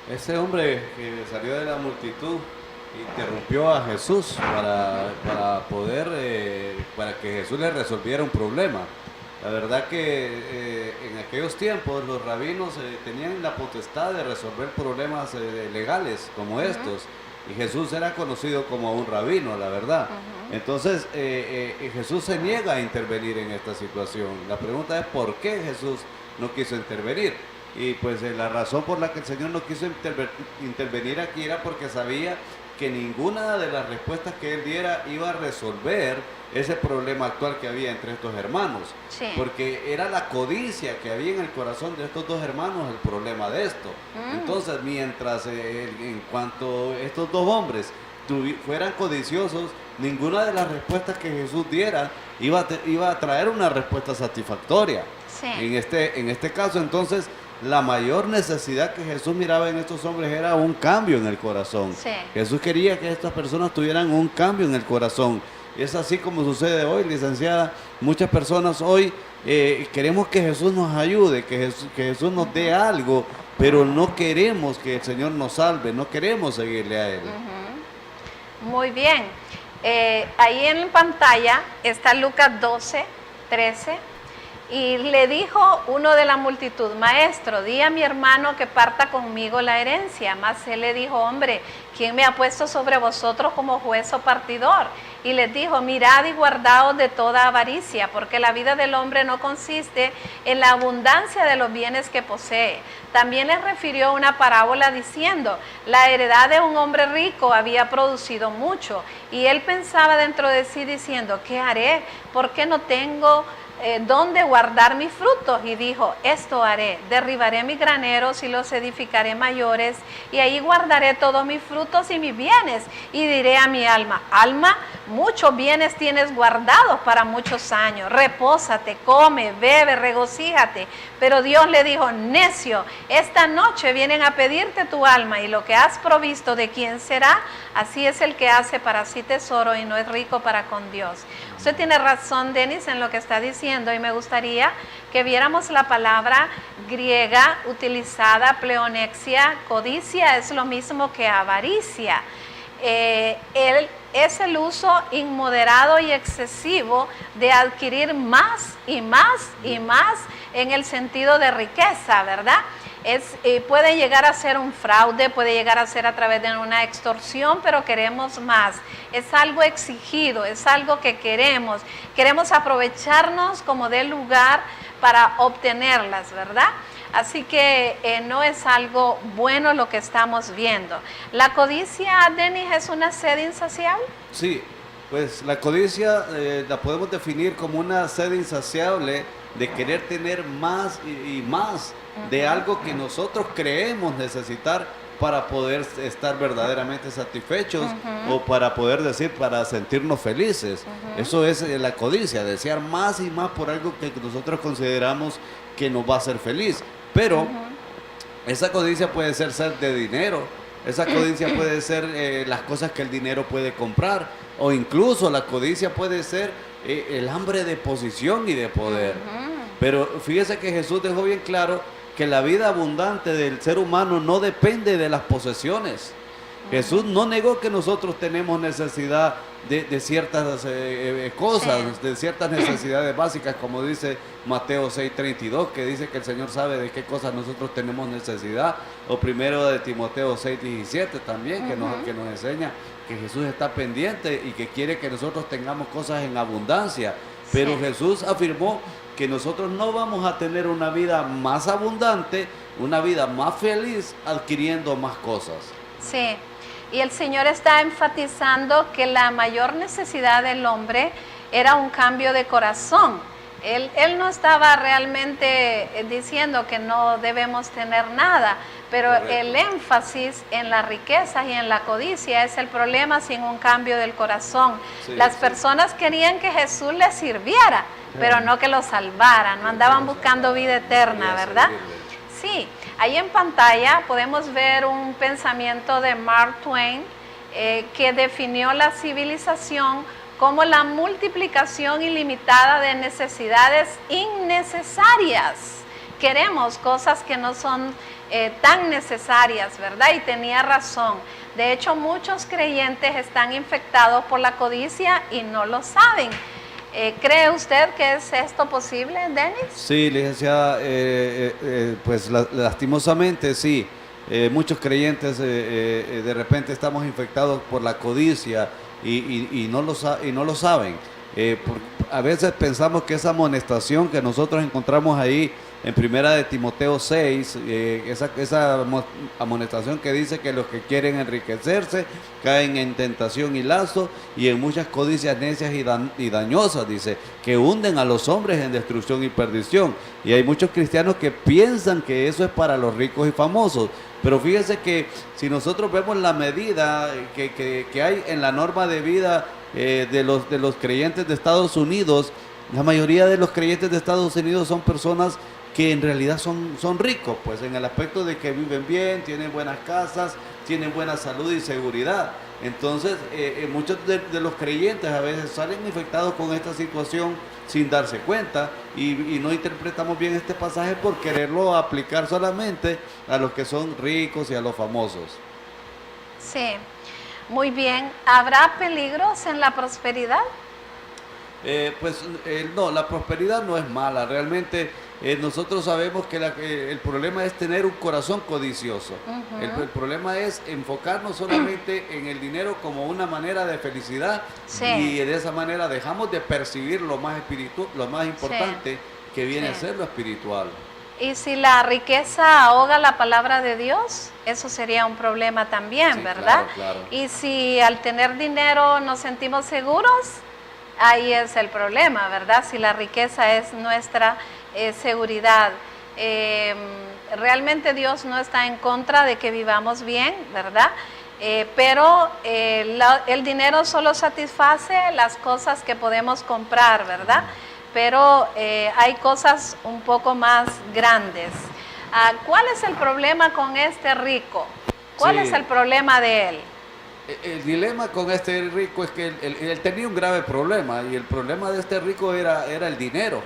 ese hombre que salió de la multitud interrumpió a Jesús para que Jesús le resolviera un problema. La verdad que en aquellos tiempos los rabinos tenían la potestad de resolver problemas legales como estos, y Jesús era conocido como un rabino, la verdad. Entonces Jesús se niega a intervenir en esta situación. La pregunta es: ¿por qué Jesús no quiso intervenir? Y pues la razón por la que el Señor no quiso intervenir aquí era porque sabía que ninguna de las respuestas que Él diera iba a resolver ese problema actual que había entre estos hermanos. Sí. Porque era la codicia que había en el corazón de estos dos hermanos el problema de esto. Entonces, mientras en cuanto estos dos hombres fueran codiciosos, ninguna de las respuestas que Jesús diera iba a traer una respuesta satisfactoria. Sí. En este caso, entonces, la mayor necesidad que Jesús miraba en estos hombres era un cambio en el corazón. Sí. Jesús quería que estas personas tuvieran un cambio en el corazón. Es así como sucede hoy, licenciada. Muchas personas hoy queremos que Jesús nos ayude, que Jesús nos dé algo, pero no queremos que el Señor nos salve, no queremos seguirle a Él. Muy bien. Ahí en pantalla está Lucas 12, 13. Y le dijo uno de la multitud: Maestro, di a mi hermano que parta conmigo la herencia. Mas él le dijo: Hombre, ¿quién me ha puesto sobre vosotros como juez o partidor? Y les dijo: Mirad y guardaos de toda avaricia, porque la vida del hombre no consiste en la abundancia de los bienes que posee. También les refirió una parábola diciendo: La heredad de un hombre rico había producido mucho, y él pensaba dentro de sí diciendo: ¿Qué haré? ¿Por qué no tengo dónde guardar mis frutos? Y dijo: Esto haré, derribaré mis graneros y los edificaré mayores, y ahí guardaré todos mis frutos y mis bienes. Y diré a mi alma: Alma, muchos bienes tienes guardados para muchos años, repósate, come, bebe, regocíjate. Pero Dios le dijo: Necio, esta noche vienen a pedirte tu alma, y lo que has provisto, ¿de quién será? Así es el que hace para sí tesoro y no es rico para con Dios. Usted tiene razón, Denis, en lo que está diciendo, y me gustaría que viéramos la palabra griega utilizada, pleonexia. Codicia es lo mismo que avaricia. Es el uso inmoderado y excesivo de adquirir más y más y más en el sentido de riqueza, ¿verdad? Puede llegar a ser un fraude, puede llegar a ser a través de una extorsión, pero queremos más. Es algo exigido, es algo que queremos aprovecharnos como del lugar para obtenerlas, ¿verdad? Así que no es algo bueno lo que estamos viendo. ¿La codicia, Denis, es una sed insaciable? Sí, pues la codicia la podemos definir como una sed insaciable de querer tener más y más de algo que nosotros creemos necesitar para poder estar verdaderamente satisfechos o para poder decir, para sentirnos felices. Eso es la codicia, desear más y más por algo que nosotros consideramos que nos va a hacer feliz. Pero esa codicia puede ser sed de dinero, esa codicia puede ser las cosas que el dinero puede comprar, o incluso la codicia puede ser el hambre de posición y de poder. Pero fíjese que Jesús dejó bien claro que la vida abundante del ser humano no depende de las posesiones. Jesús no negó que nosotros tenemos necesidad de ciertas cosas, de ciertas necesidades básicas, como dice Mateo 6:32, que dice que el Señor sabe de qué cosas nosotros tenemos necesidad, o primero de Timoteo 6:17 también, que nos enseña que Jesús está pendiente y que quiere que nosotros tengamos cosas en abundancia. Pero Jesús afirmó que nosotros no vamos a tener una vida más abundante, una vida más feliz adquiriendo más cosas. Sí, y el Señor está enfatizando que la mayor necesidad del hombre era un cambio de corazón. Él no estaba realmente diciendo que no debemos tener nada, pero el énfasis en las riquezas y en la codicia es el problema sin un cambio del corazón. Las personas querían que Jesús les sirviera, pero no que los salvara, no andaban buscando vida eterna, ¿verdad? Sí, ahí en pantalla podemos ver un pensamiento de Mark Twain que definió la civilización como la multiplicación ilimitada de necesidades innecesarias. Queremos cosas que no son tan necesarias, ¿verdad? Y tenía razón. De hecho, muchos creyentes están infectados por la codicia y no lo saben. ¿Cree usted que es esto posible, Denis? Sí, licenciada, pues lastimosamente sí. Muchos creyentes de repente estamos infectados por la codicia y no lo saben. A veces pensamos que esa amonestación que nosotros encontramos ahí en primera de Timoteo 6, esa amonestación que dice que los que quieren enriquecerse caen en tentación y lazo y en muchas codicias necias y dañosas, dice, que hunden a los hombres en destrucción y perdición. Y hay muchos cristianos que piensan que eso es para los ricos y famosos. Pero fíjese que si nosotros vemos la medida que hay en la norma de vida de los creyentes de Estados Unidos, la mayoría de los creyentes de Estados Unidos son personas que en realidad son ricos, pues en el aspecto de que viven bien, tienen buenas casas, tienen buena salud y seguridad. Entonces, muchos de los creyentes a veces salen infectados con esta situación sin darse cuenta y no interpretamos bien este pasaje por quererlo aplicar solamente a los que son ricos y a los famosos. Sí, muy bien. ¿Habrá peligros en la prosperidad? No, la prosperidad no es mala. Realmente nosotros sabemos que el problema es tener un corazón codicioso. El problema es enfocarnos solamente en el dinero como una manera de felicidad, y de esa manera dejamos de percibir lo más importante, que viene a ser lo espiritual. Y si la riqueza ahoga la palabra de Dios, eso sería un problema también, ¿verdad? Claro. Y si al tener dinero nos sentimos seguros, ahí es el problema, ¿verdad? Si la riqueza es nuestra seguridad. Realmente Dios no está en contra de que vivamos bien, ¿verdad? Pero el dinero solo satisface las cosas que podemos comprar, ¿verdad? Pero hay cosas un poco más grandes. ¿Cuál es el problema con este rico? ¿Cuál es el problema de él? El dilema con este rico es que él tenía un grave problema, y el problema de este rico era el dinero.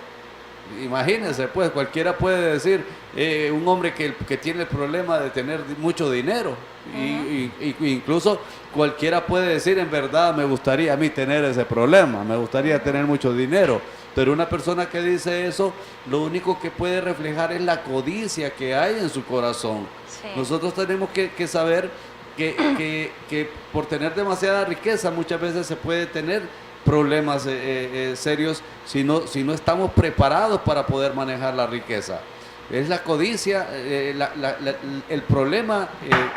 Imagínense, pues cualquiera puede decir, un hombre que tiene el problema de tener mucho dinero, y incluso cualquiera puede decir, en verdad me gustaría a mí tener ese problema, me gustaría tener mucho dinero. Pero una persona que dice eso, lo único que puede reflejar es la codicia que hay en su corazón. Nosotros tenemos que saber que por tener demasiada riqueza muchas veces se puede tener problemas serios si no estamos preparados para poder manejar la riqueza. Es la codicia, el problema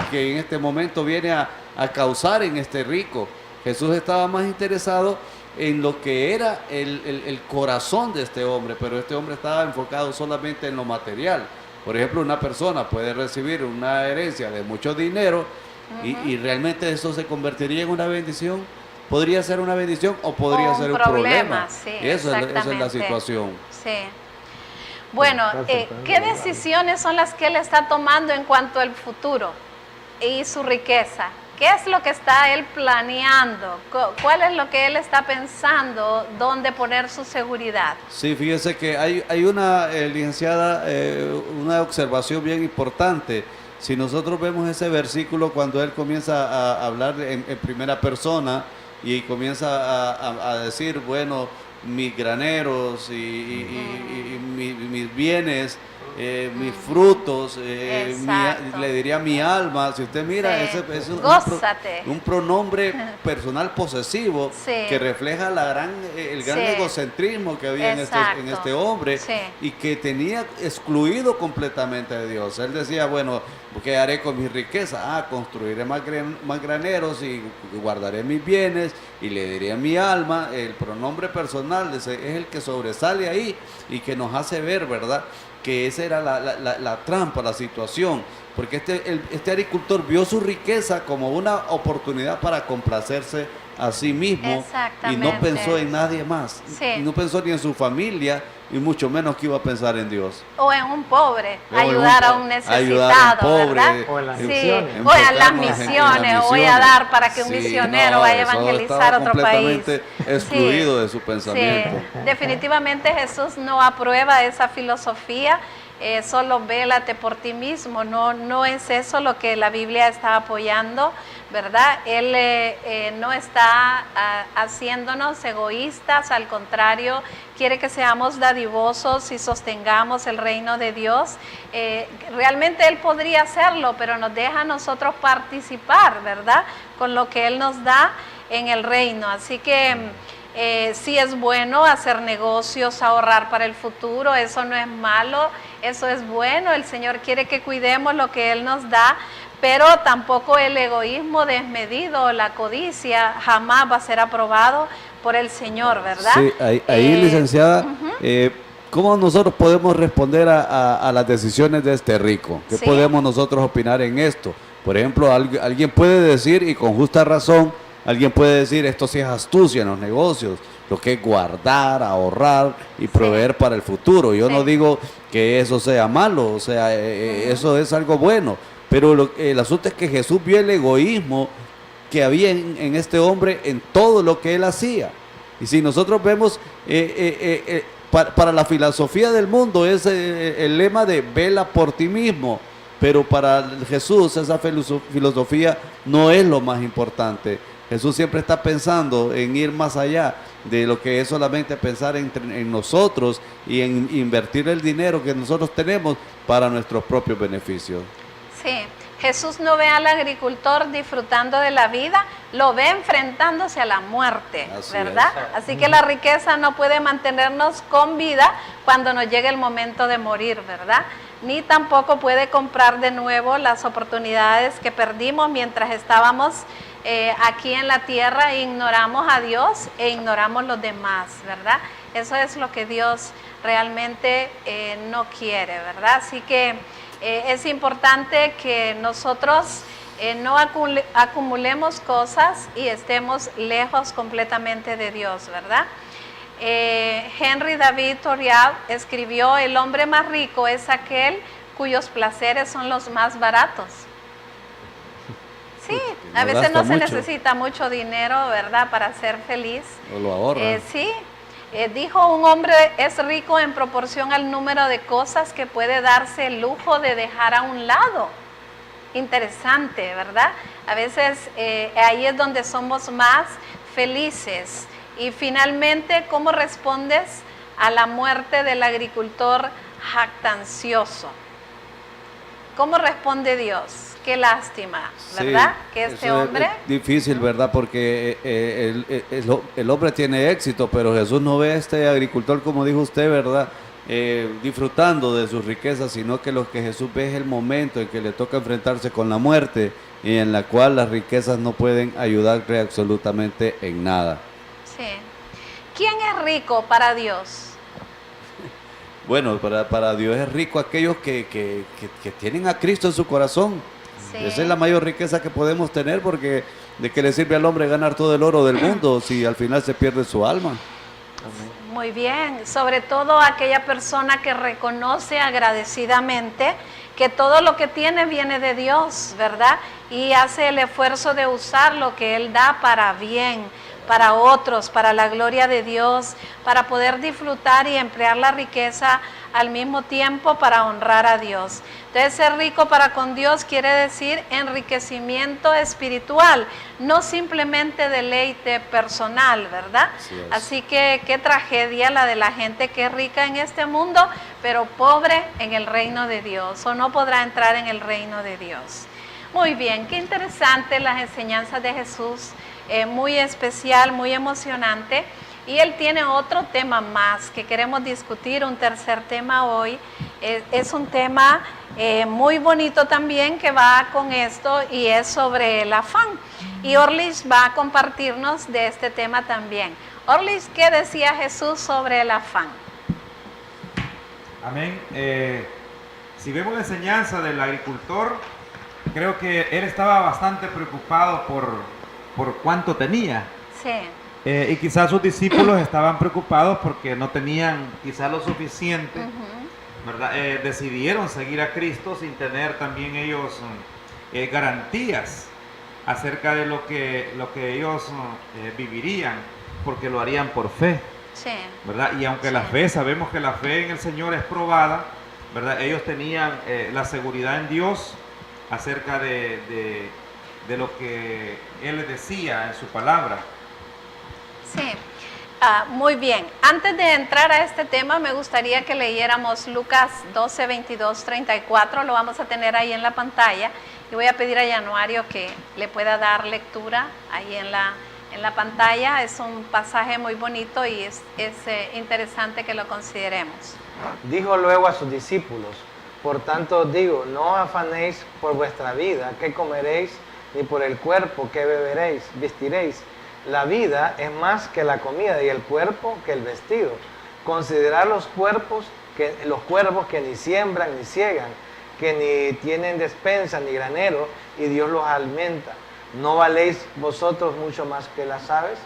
que en este momento viene a causar en este rico. Jesús estaba más interesado en lo que era el corazón de este hombre, pero este hombre estaba enfocado solamente en lo material. Por ejemplo, una persona puede recibir una herencia de mucho dinero, y realmente eso se convertiría en una bendición. Podría ser una bendición o podría ser un problema. Sí, eso es la situación. Sí. Bueno, ¿qué decisiones son las que él está tomando en cuanto al futuro y su riqueza? ¿Qué es lo que está él planeando? ¿Cuál es lo que él está pensando? ¿Dónde poner su seguridad? Sí, fíjese que hay una, licenciada, una observación bien importante. Si nosotros vemos ese versículo cuando él comienza a hablar en primera persona y comienza a decir, bueno, mis graneros y mis bienes, mis frutos, le diría mi alma. Si usted mira, ese es un pronombre personal posesivo que refleja el gran egocentrismo que había en este hombre, y que tenía excluido completamente de Dios. Él decía, bueno, ¿qué haré con mi riqueza? Construiré más graneros y guardaré mis bienes, y le diré a mi alma. El pronombre personal es el que sobresale ahí y que nos hace ver, ¿verdad?, que esa era la trampa, la situación, porque este agricultor vio su riqueza como una oportunidad para complacerse a sí mismo, y no pensó en nadie más, no pensó ni en su familia, y mucho menos que iba a pensar en Dios. O en un pobre, ayudar a un necesitado, ¿verdad? O en las misiones. O en las misiones, voy a dar para que un misionero vaya a evangelizar otro país. Completamente excluido de su pensamiento. Definitivamente Jesús no aprueba esa filosofía. Solo vélate por ti mismo, no es eso lo que la Biblia está apoyando, ¿verdad? Él no está haciéndonos egoístas, al contrario, quiere que seamos dadivosos y sostengamos el reino de Dios. Realmente Él podría hacerlo, pero nos deja a nosotros participar, ¿verdad?, con lo que Él nos da en el reino. Así que sí es bueno hacer negocios, ahorrar para el futuro, eso no es malo, eso es bueno. El Señor quiere que cuidemos lo que Él nos da, pero tampoco el egoísmo desmedido, la codicia, jamás va a ser aprobado por el Señor, ¿verdad? Sí, ahí licenciada, ¿cómo nosotros podemos responder a las decisiones de este rico? ¿Qué podemos nosotros opinar en esto? Por ejemplo, alguien puede decir, y con justa razón, alguien puede decir, esto sí es astucia en los negocios, lo que es guardar, ahorrar y proveer para el futuro. Yo no digo que eso sea malo, o sea, eso es algo bueno, pero el asunto es que Jesús vio el egoísmo que había en este hombre en todo lo que él hacía. Y si nosotros vemos, para la filosofía del mundo es el lema de vela por ti mismo, pero para Jesús esa filosofía no es lo más importante. Jesús siempre está pensando en ir más allá de lo que es solamente pensar en nosotros y en invertir el dinero que nosotros tenemos para nuestros propios beneficios. Sí, Jesús no ve al agricultor disfrutando de la vida, lo ve enfrentándose a la muerte, ¿verdad? Así que la riqueza no puede mantenernos con vida cuando nos llegue el momento de morir, ¿verdad? Ni tampoco puede comprar de nuevo las oportunidades que perdimos mientras estábamos aquí en la tierra e ignoramos a Dios e ignoramos los demás, ¿verdad? Eso es lo que Dios realmente no quiere, ¿verdad? Así que es importante que nosotros no acumulemos cosas y estemos lejos completamente de Dios, ¿verdad? Henry David Thoreau escribió: el hombre más rico es aquel cuyos placeres son los más baratos. Sí, a veces no se necesita mucho dinero, ¿verdad?, para ser feliz. O lo ahorra. Sí, dijo: un hombre es rico en proporción al número de cosas que puede darse el lujo de dejar a un lado. Interesante, ¿verdad? A veces ahí es donde somos más felices. Y finalmente, ¿cómo respondes a la muerte del agricultor jactancioso? ¿Cómo responde Dios? Qué lástima, ¿verdad? Sí, que este hombre... Es difícil, ¿verdad? Porque el hombre tiene éxito, pero Jesús no ve a este agricultor, como dijo usted, ¿verdad? Disfrutando de sus riquezas, sino que lo que Jesús ve es el momento en que le toca enfrentarse con la muerte y en la cual las riquezas no pueden ayudarle absolutamente en nada. Sí. ¿Quién es rico para Dios? Bueno, para Dios es rico aquellos que tienen a Cristo en su corazón. Sí. Esa es la mayor riqueza que podemos tener, porque ¿de qué le sirve al hombre ganar todo el oro del mundo si al final se pierde su alma? Amén. Muy bien, sobre todo aquella persona que reconoce agradecidamente que todo lo que tiene viene de Dios, ¿verdad? Y hace el esfuerzo de usar lo que Él da para bien, para otros, para la gloria de Dios, para poder disfrutar y emplear la riqueza al mismo tiempo para honrar a Dios. Entonces, ser rico para con Dios quiere decir enriquecimiento espiritual, no simplemente deleite personal, ¿verdad? Así que qué tragedia la de la gente que es rica en este mundo, pero pobre en el reino de Dios, o no podrá entrar en el reino de Dios. Muy bien, qué interesante las enseñanzas de Jesús. Muy especial, muy emocionante, y él tiene otro tema más que queremos discutir, un tercer tema hoy. Es un tema muy bonito también que va con esto, y es sobre el afán, y Orlis va a compartirnos de este tema también. Orlis, ¿qué decía Jesús sobre el afán? Amén. Si vemos la enseñanza del agricultor, creo que él estaba bastante preocupado por cuánto tenía. Sí. Y quizás sus discípulos estaban preocupados porque no tenían quizás lo suficiente, ¿verdad? Decidieron seguir a Cristo sin tener también ellos garantías acerca de lo que ellos vivirían, porque lo harían por fe. Sí. ¿Verdad? Y aunque la fe, sabemos que la fe en el Señor es probada, ¿verdad? Ellos tenían la seguridad en Dios acerca de lo que Él les decía en su palabra. Sí, muy bien. Antes de entrar a este tema, me gustaría que leyéramos Lucas 12, 22, 34. Lo vamos a tener ahí en la pantalla. Y voy a pedir a Januario que le pueda dar lectura ahí en la pantalla. Es un pasaje muy bonito y es interesante que lo consideremos. Dijo luego a sus discípulos: por tanto os digo, no afanéis por vuestra vida, qué comeréis, ni por el cuerpo, qué beberéis, vestiréis. La vida es más que la comida, y el cuerpo que el vestido. Considerad los cuervos que ni siembran ni ciegan, que ni tienen despensa ni granero, y Dios los alimenta. ¿No valéis vosotros mucho más que las aves?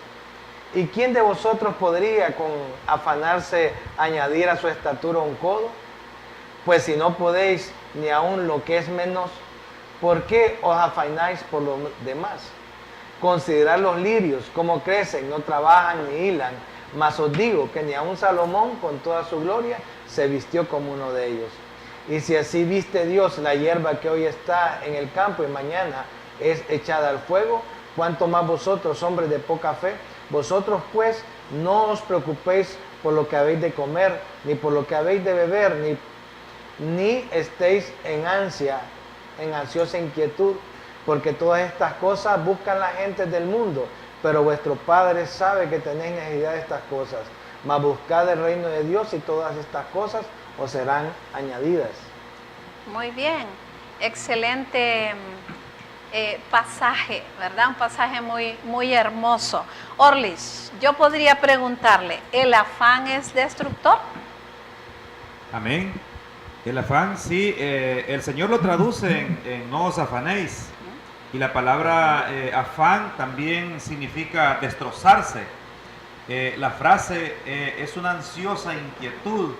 ¿Y quién de vosotros podría con afanarse añadir a su estatura un codo? Pues si no podéis ni aun lo que es menos, ¿por qué os afanáis por lo demás? Considerad los lirios, cómo crecen, no trabajan ni hilan. Mas os digo que ni aun Salomón con toda su gloria se vistió como uno de ellos. Y si así viste Dios la hierba que hoy está en el campo y mañana es echada al fuego, ¿cuánto más vosotros, hombres de poca fe? Vosotros pues no os preocupéis por lo que habéis de comer, ni por lo que habéis de beber, ni estéis en ansiosa inquietud, porque todas estas cosas buscan la gente del mundo, pero vuestro Padre sabe que tenéis necesidad de estas cosas. Mas buscad el reino de Dios y todas estas cosas os serán añadidas. Muy bien, excelente pasaje, ¿verdad? Un pasaje muy, muy hermoso. Orlis, yo podría preguntarle, ¿el afán es destructor? Amén. El afán, sí, el Señor lo traduce en no os afanéis. Y la palabra afán también significa destrozarse. La frase es una ansiosa inquietud,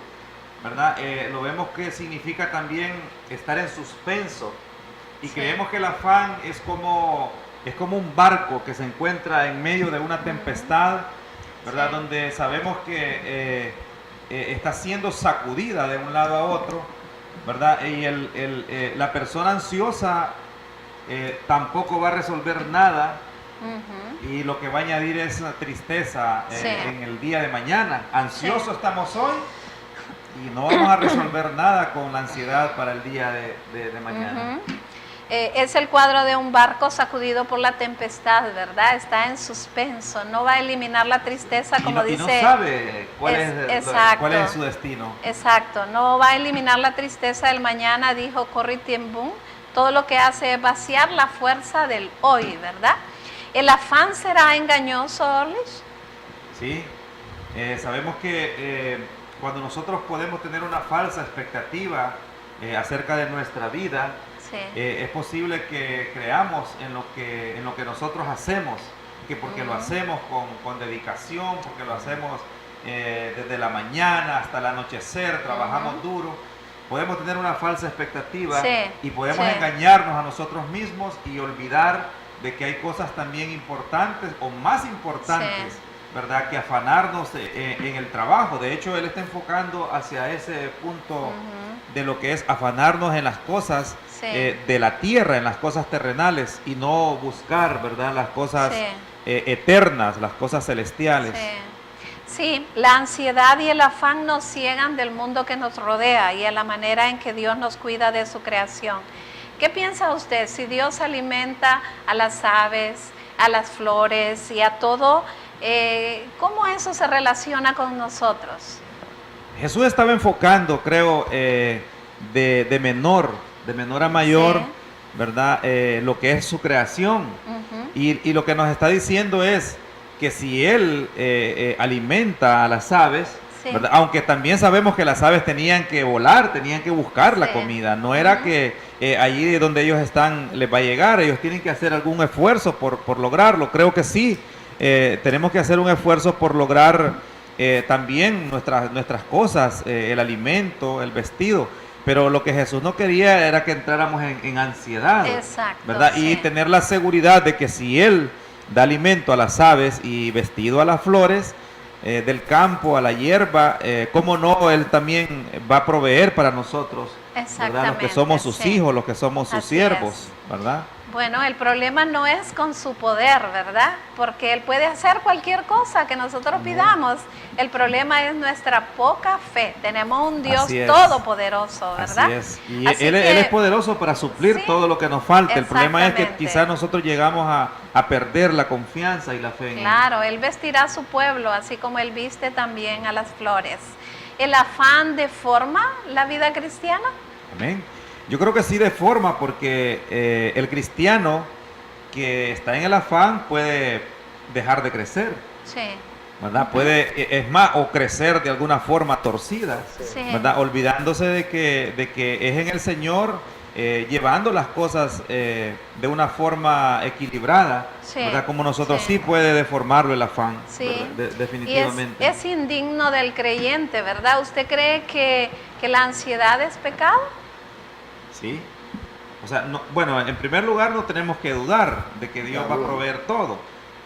¿verdad? Lo vemos que significa también estar en suspenso. Y sí, creemos que el afán es como un barco que se encuentra en medio de una tempestad, ¿verdad? Sí. Donde sabemos que está siendo sacudida de un lado a otro, ¿verdad? Y la persona ansiosa tampoco va a resolver nada. Y lo que va a añadir es una tristeza sí, en el día de mañana. Ansiosos sí, estamos hoy y no vamos a resolver nada con la ansiedad para el día de mañana. Es el cuadro de un barco sacudido por la tempestad, ¿verdad? Está en suspenso, no va a eliminar la tristeza como dice. Y no sabe cuál es su destino. Exacto, no va a eliminar la tristeza del mañana, dijo Corrie ten Boom. Todo lo que hace es vaciar la fuerza del hoy, ¿verdad? ¿El afán será engañoso, Orlis? Sí, sabemos que cuando nosotros podemos tener una falsa expectativa acerca de nuestra vida, sí, es posible que creamos en lo que nosotros hacemos, que porque lo hacemos con dedicación, porque lo hacemos desde la mañana hasta el anochecer, trabajamos duro, podemos tener una falsa expectativa sí, y podemos sí, engañarnos a nosotros mismos y olvidar de que hay cosas también importantes o más importantes, sí, ¿verdad? Que afanarnos en el trabajo. De hecho, él está enfocando hacia ese punto de lo que es afanarnos en las cosas sí, de la tierra, en las cosas terrenales y no buscar, ¿verdad? Las cosas sí, eternas, las cosas celestiales. Sí. Sí, la ansiedad y el afán nos ciegan del mundo que nos rodea y a la manera en que Dios nos cuida de su creación. ¿Qué piensa usted? Si Dios alimenta a las aves, a las flores y a todo, ¿cómo eso se relaciona con nosotros? Jesús estaba enfocando, creo, de menor a mayor, sí, ¿verdad? Lo que es su creación. Y lo que nos está diciendo es que si Él alimenta a las aves, sí, ¿verdad? Aunque también sabemos que las aves tenían que volar, tenían que buscar la comida, no era que allí donde ellos están les va a llegar, ellos tienen que hacer algún esfuerzo por lograrlo. Creo que sí, tenemos que hacer un esfuerzo por lograr también nuestras cosas, el alimento, el vestido, pero lo que Jesús no quería era que entráramos en ansiedad. Exacto, ¿verdad? Sí. Y tener la seguridad de que si Él da alimento a las aves y vestido a las flores del campo, a la hierba, cómo no, Él también va a proveer para nosotros, ¿verdad? Los que somos sus hijos, los que somos sus siervos, ¿verdad? Bueno, el problema no es con su poder, ¿verdad? Porque Él puede hacer cualquier cosa que nosotros pidamos. El problema es nuestra poca fe. Tenemos un Dios todopoderoso, ¿verdad? Así es. Y él es poderoso para suplir todo lo que nos falta. El problema es que quizás nosotros llegamos a perder la confianza y la fe en Él. Claro, Él vestirá a su pueblo, así como Él viste también a las flores. ¿El afán deforma la vida cristiana? Amén. Yo creo que sí deforma, porque el cristiano que está en el afán puede dejar de crecer, sí, ¿verdad? Puede, es más, o crecer de alguna forma torcida, sí, ¿verdad? Olvidándose de que es en el Señor, llevando las cosas de una forma equilibrada, sí, ¿verdad? Como nosotros sí puede deformarlo el afán, sí, definitivamente. Y es indigno del creyente, ¿verdad? ¿Usted cree que la ansiedad es pecado? Sí, O sea, bueno, en primer lugar no tenemos que dudar de que Dios va a proveer todo,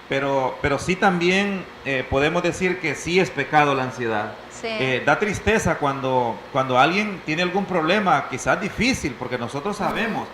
pero sí también podemos decir que sí es pecado la ansiedad. Sí. Da tristeza cuando alguien tiene algún problema, quizás difícil, porque nosotros sabemos,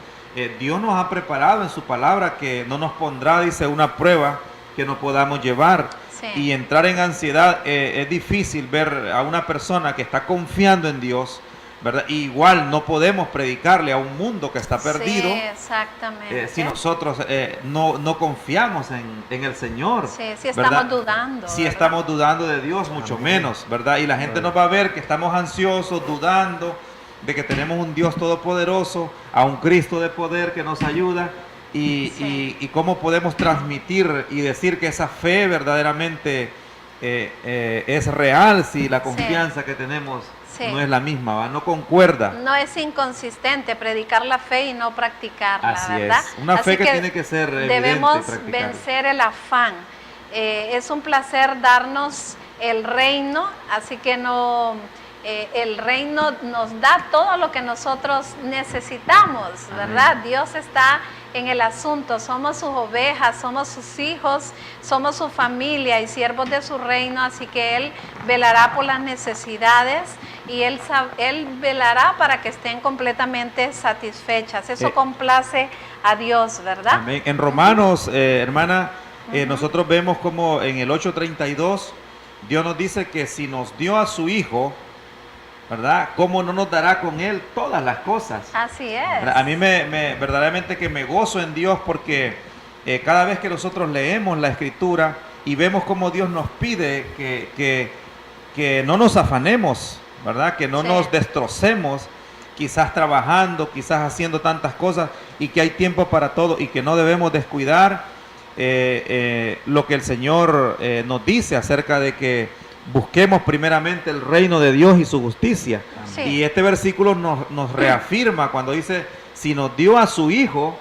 Dios nos ha preparado en su palabra que no nos pondrá, dice, una prueba que no podamos llevar. Sí. Y entrar en ansiedad, es difícil ver a una persona que está confiando en Dios, ¿verdad? Y igual no podemos predicarle a un mundo que está perdido. Sí, exactamente. Si nosotros no confiamos en el Señor. Sí, si estamos dudando. Si ¿verdad? estamos dudando de Dios, mucho menos, ¿verdad? Y la gente nos va a ver que estamos ansiosos, dudando de que tenemos un Dios todopoderoso, a un Cristo de poder que nos ayuda. Y cómo podemos transmitir y decir que esa fe verdaderamente es real si la confianza que tenemos no es la misma, ¿va? No concuerda. No es inconsistente predicar la fe y no practicarla, Así ¿verdad? es. Una fe que tiene que ser evidente. Debemos practicarla. vencer el afán. Es un placer darnos el reino, así que el reino nos da todo lo que nosotros necesitamos, ¿verdad? Amén. Dios está en el asunto, somos sus ovejas, somos sus hijos, somos su familia y siervos de su reino, así que Él velará por las necesidades y Él velará para que estén completamente satisfechas. Eso complace a Dios, ¿verdad? Amén. En Romanos, hermana, nosotros vemos como en el 8:32, Dios nos dice que si nos dio a su Hijo, ¿verdad? ¿Cómo no nos dará con Él todas las cosas? Así es. ¿Verdad? A mí verdaderamente que me gozo en Dios porque cada vez que nosotros leemos la Escritura y vemos cómo Dios nos pide que no nos afanemos, ¿verdad? Que no nos destrocemos, quizás trabajando, quizás haciendo tantas cosas y que hay tiempo para todo y que no debemos descuidar lo que el Señor nos dice acerca de que busquemos primeramente el reino de Dios y su justicia. Sí. Y este versículo nos reafirma cuando dice, si nos dio a su Hijo,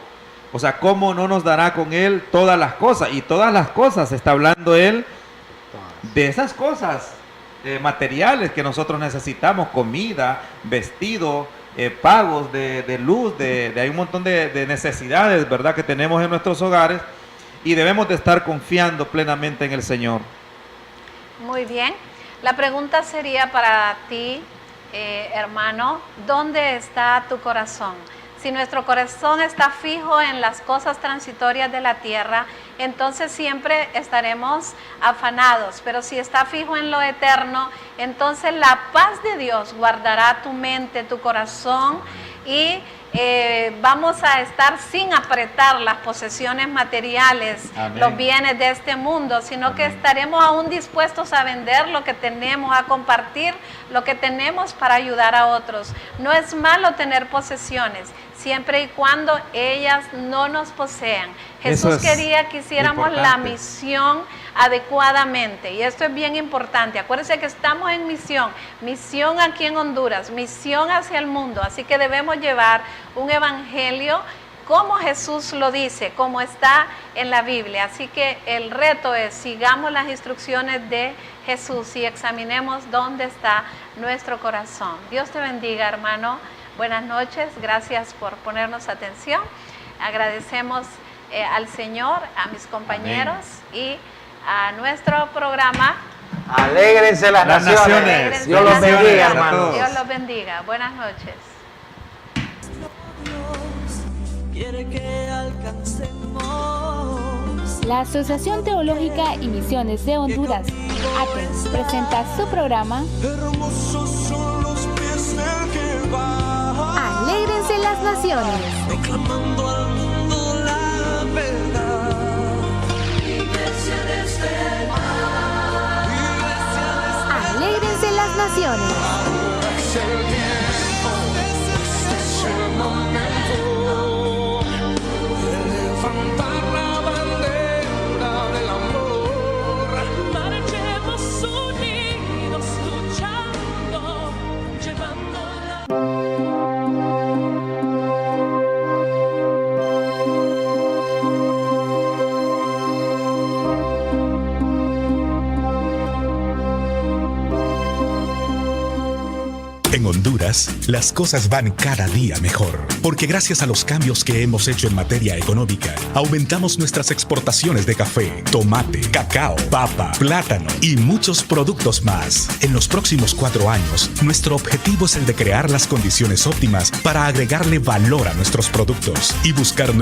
o sea, ¿cómo no nos dará con Él todas las cosas? Y todas las cosas, está hablando Él de esas cosas materiales que nosotros necesitamos, comida, vestido, pagos de luz, hay un montón de necesidades, ¿verdad?, que tenemos en nuestros hogares y debemos de estar confiando plenamente en el Señor. Muy bien. La pregunta sería para ti, hermano, ¿dónde está tu corazón? Si nuestro corazón está fijo en las cosas transitorias de la tierra, entonces siempre estaremos afanados. Pero si está fijo en lo eterno, entonces la paz de Dios guardará tu mente, tu corazón y vamos a estar sin apretar las posesiones materiales, Amén. los bienes de este mundo, sino que estaremos aún dispuestos a vender lo que tenemos, a compartir lo que tenemos para ayudar a otros. No es malo tener posesiones, siempre y cuando ellas no nos posean. Jesús quería que hiciéramos la misión adecuadamente y esto es bien importante. Acuérdense que estamos en misión aquí en Honduras, misión hacia el mundo, así que debemos llevar un evangelio como Jesús lo dice, como está en la Biblia. Así que el reto es sigamos las instrucciones de Jesús y examinemos dónde está nuestro corazón. Dios te bendiga, hermano. Buenas noches, gracias por ponernos atención. Agradecemos al Señor, a mis compañeros y a nuestro programa. Alégrense las naciones. Dios los bendiga, hermanos. Dios los bendiga. Buenas noches. Quiere que alcancemos. La Asociación Teológica y Misiones de Honduras, ATEM, presenta su programa Hermosos son los pies del que va. Alégrense las Naciones. Proclamando al mundo la verdad. Iglesia de esperanza. Alégrense las Naciones. Ahora es el tiempo. Este es el momento. Levantar la bandera del amor. Marchemos unidos, luchando, llevando la... En Honduras, las cosas van cada día mejor, porque gracias a los cambios que hemos hecho en materia económica, aumentamos nuestras exportaciones de café, tomate, cacao, papa, plátano y muchos productos más. En los próximos 4 años, nuestro objetivo es el de crear las condiciones óptimas para agregarle valor a nuestros productos y buscar nuevos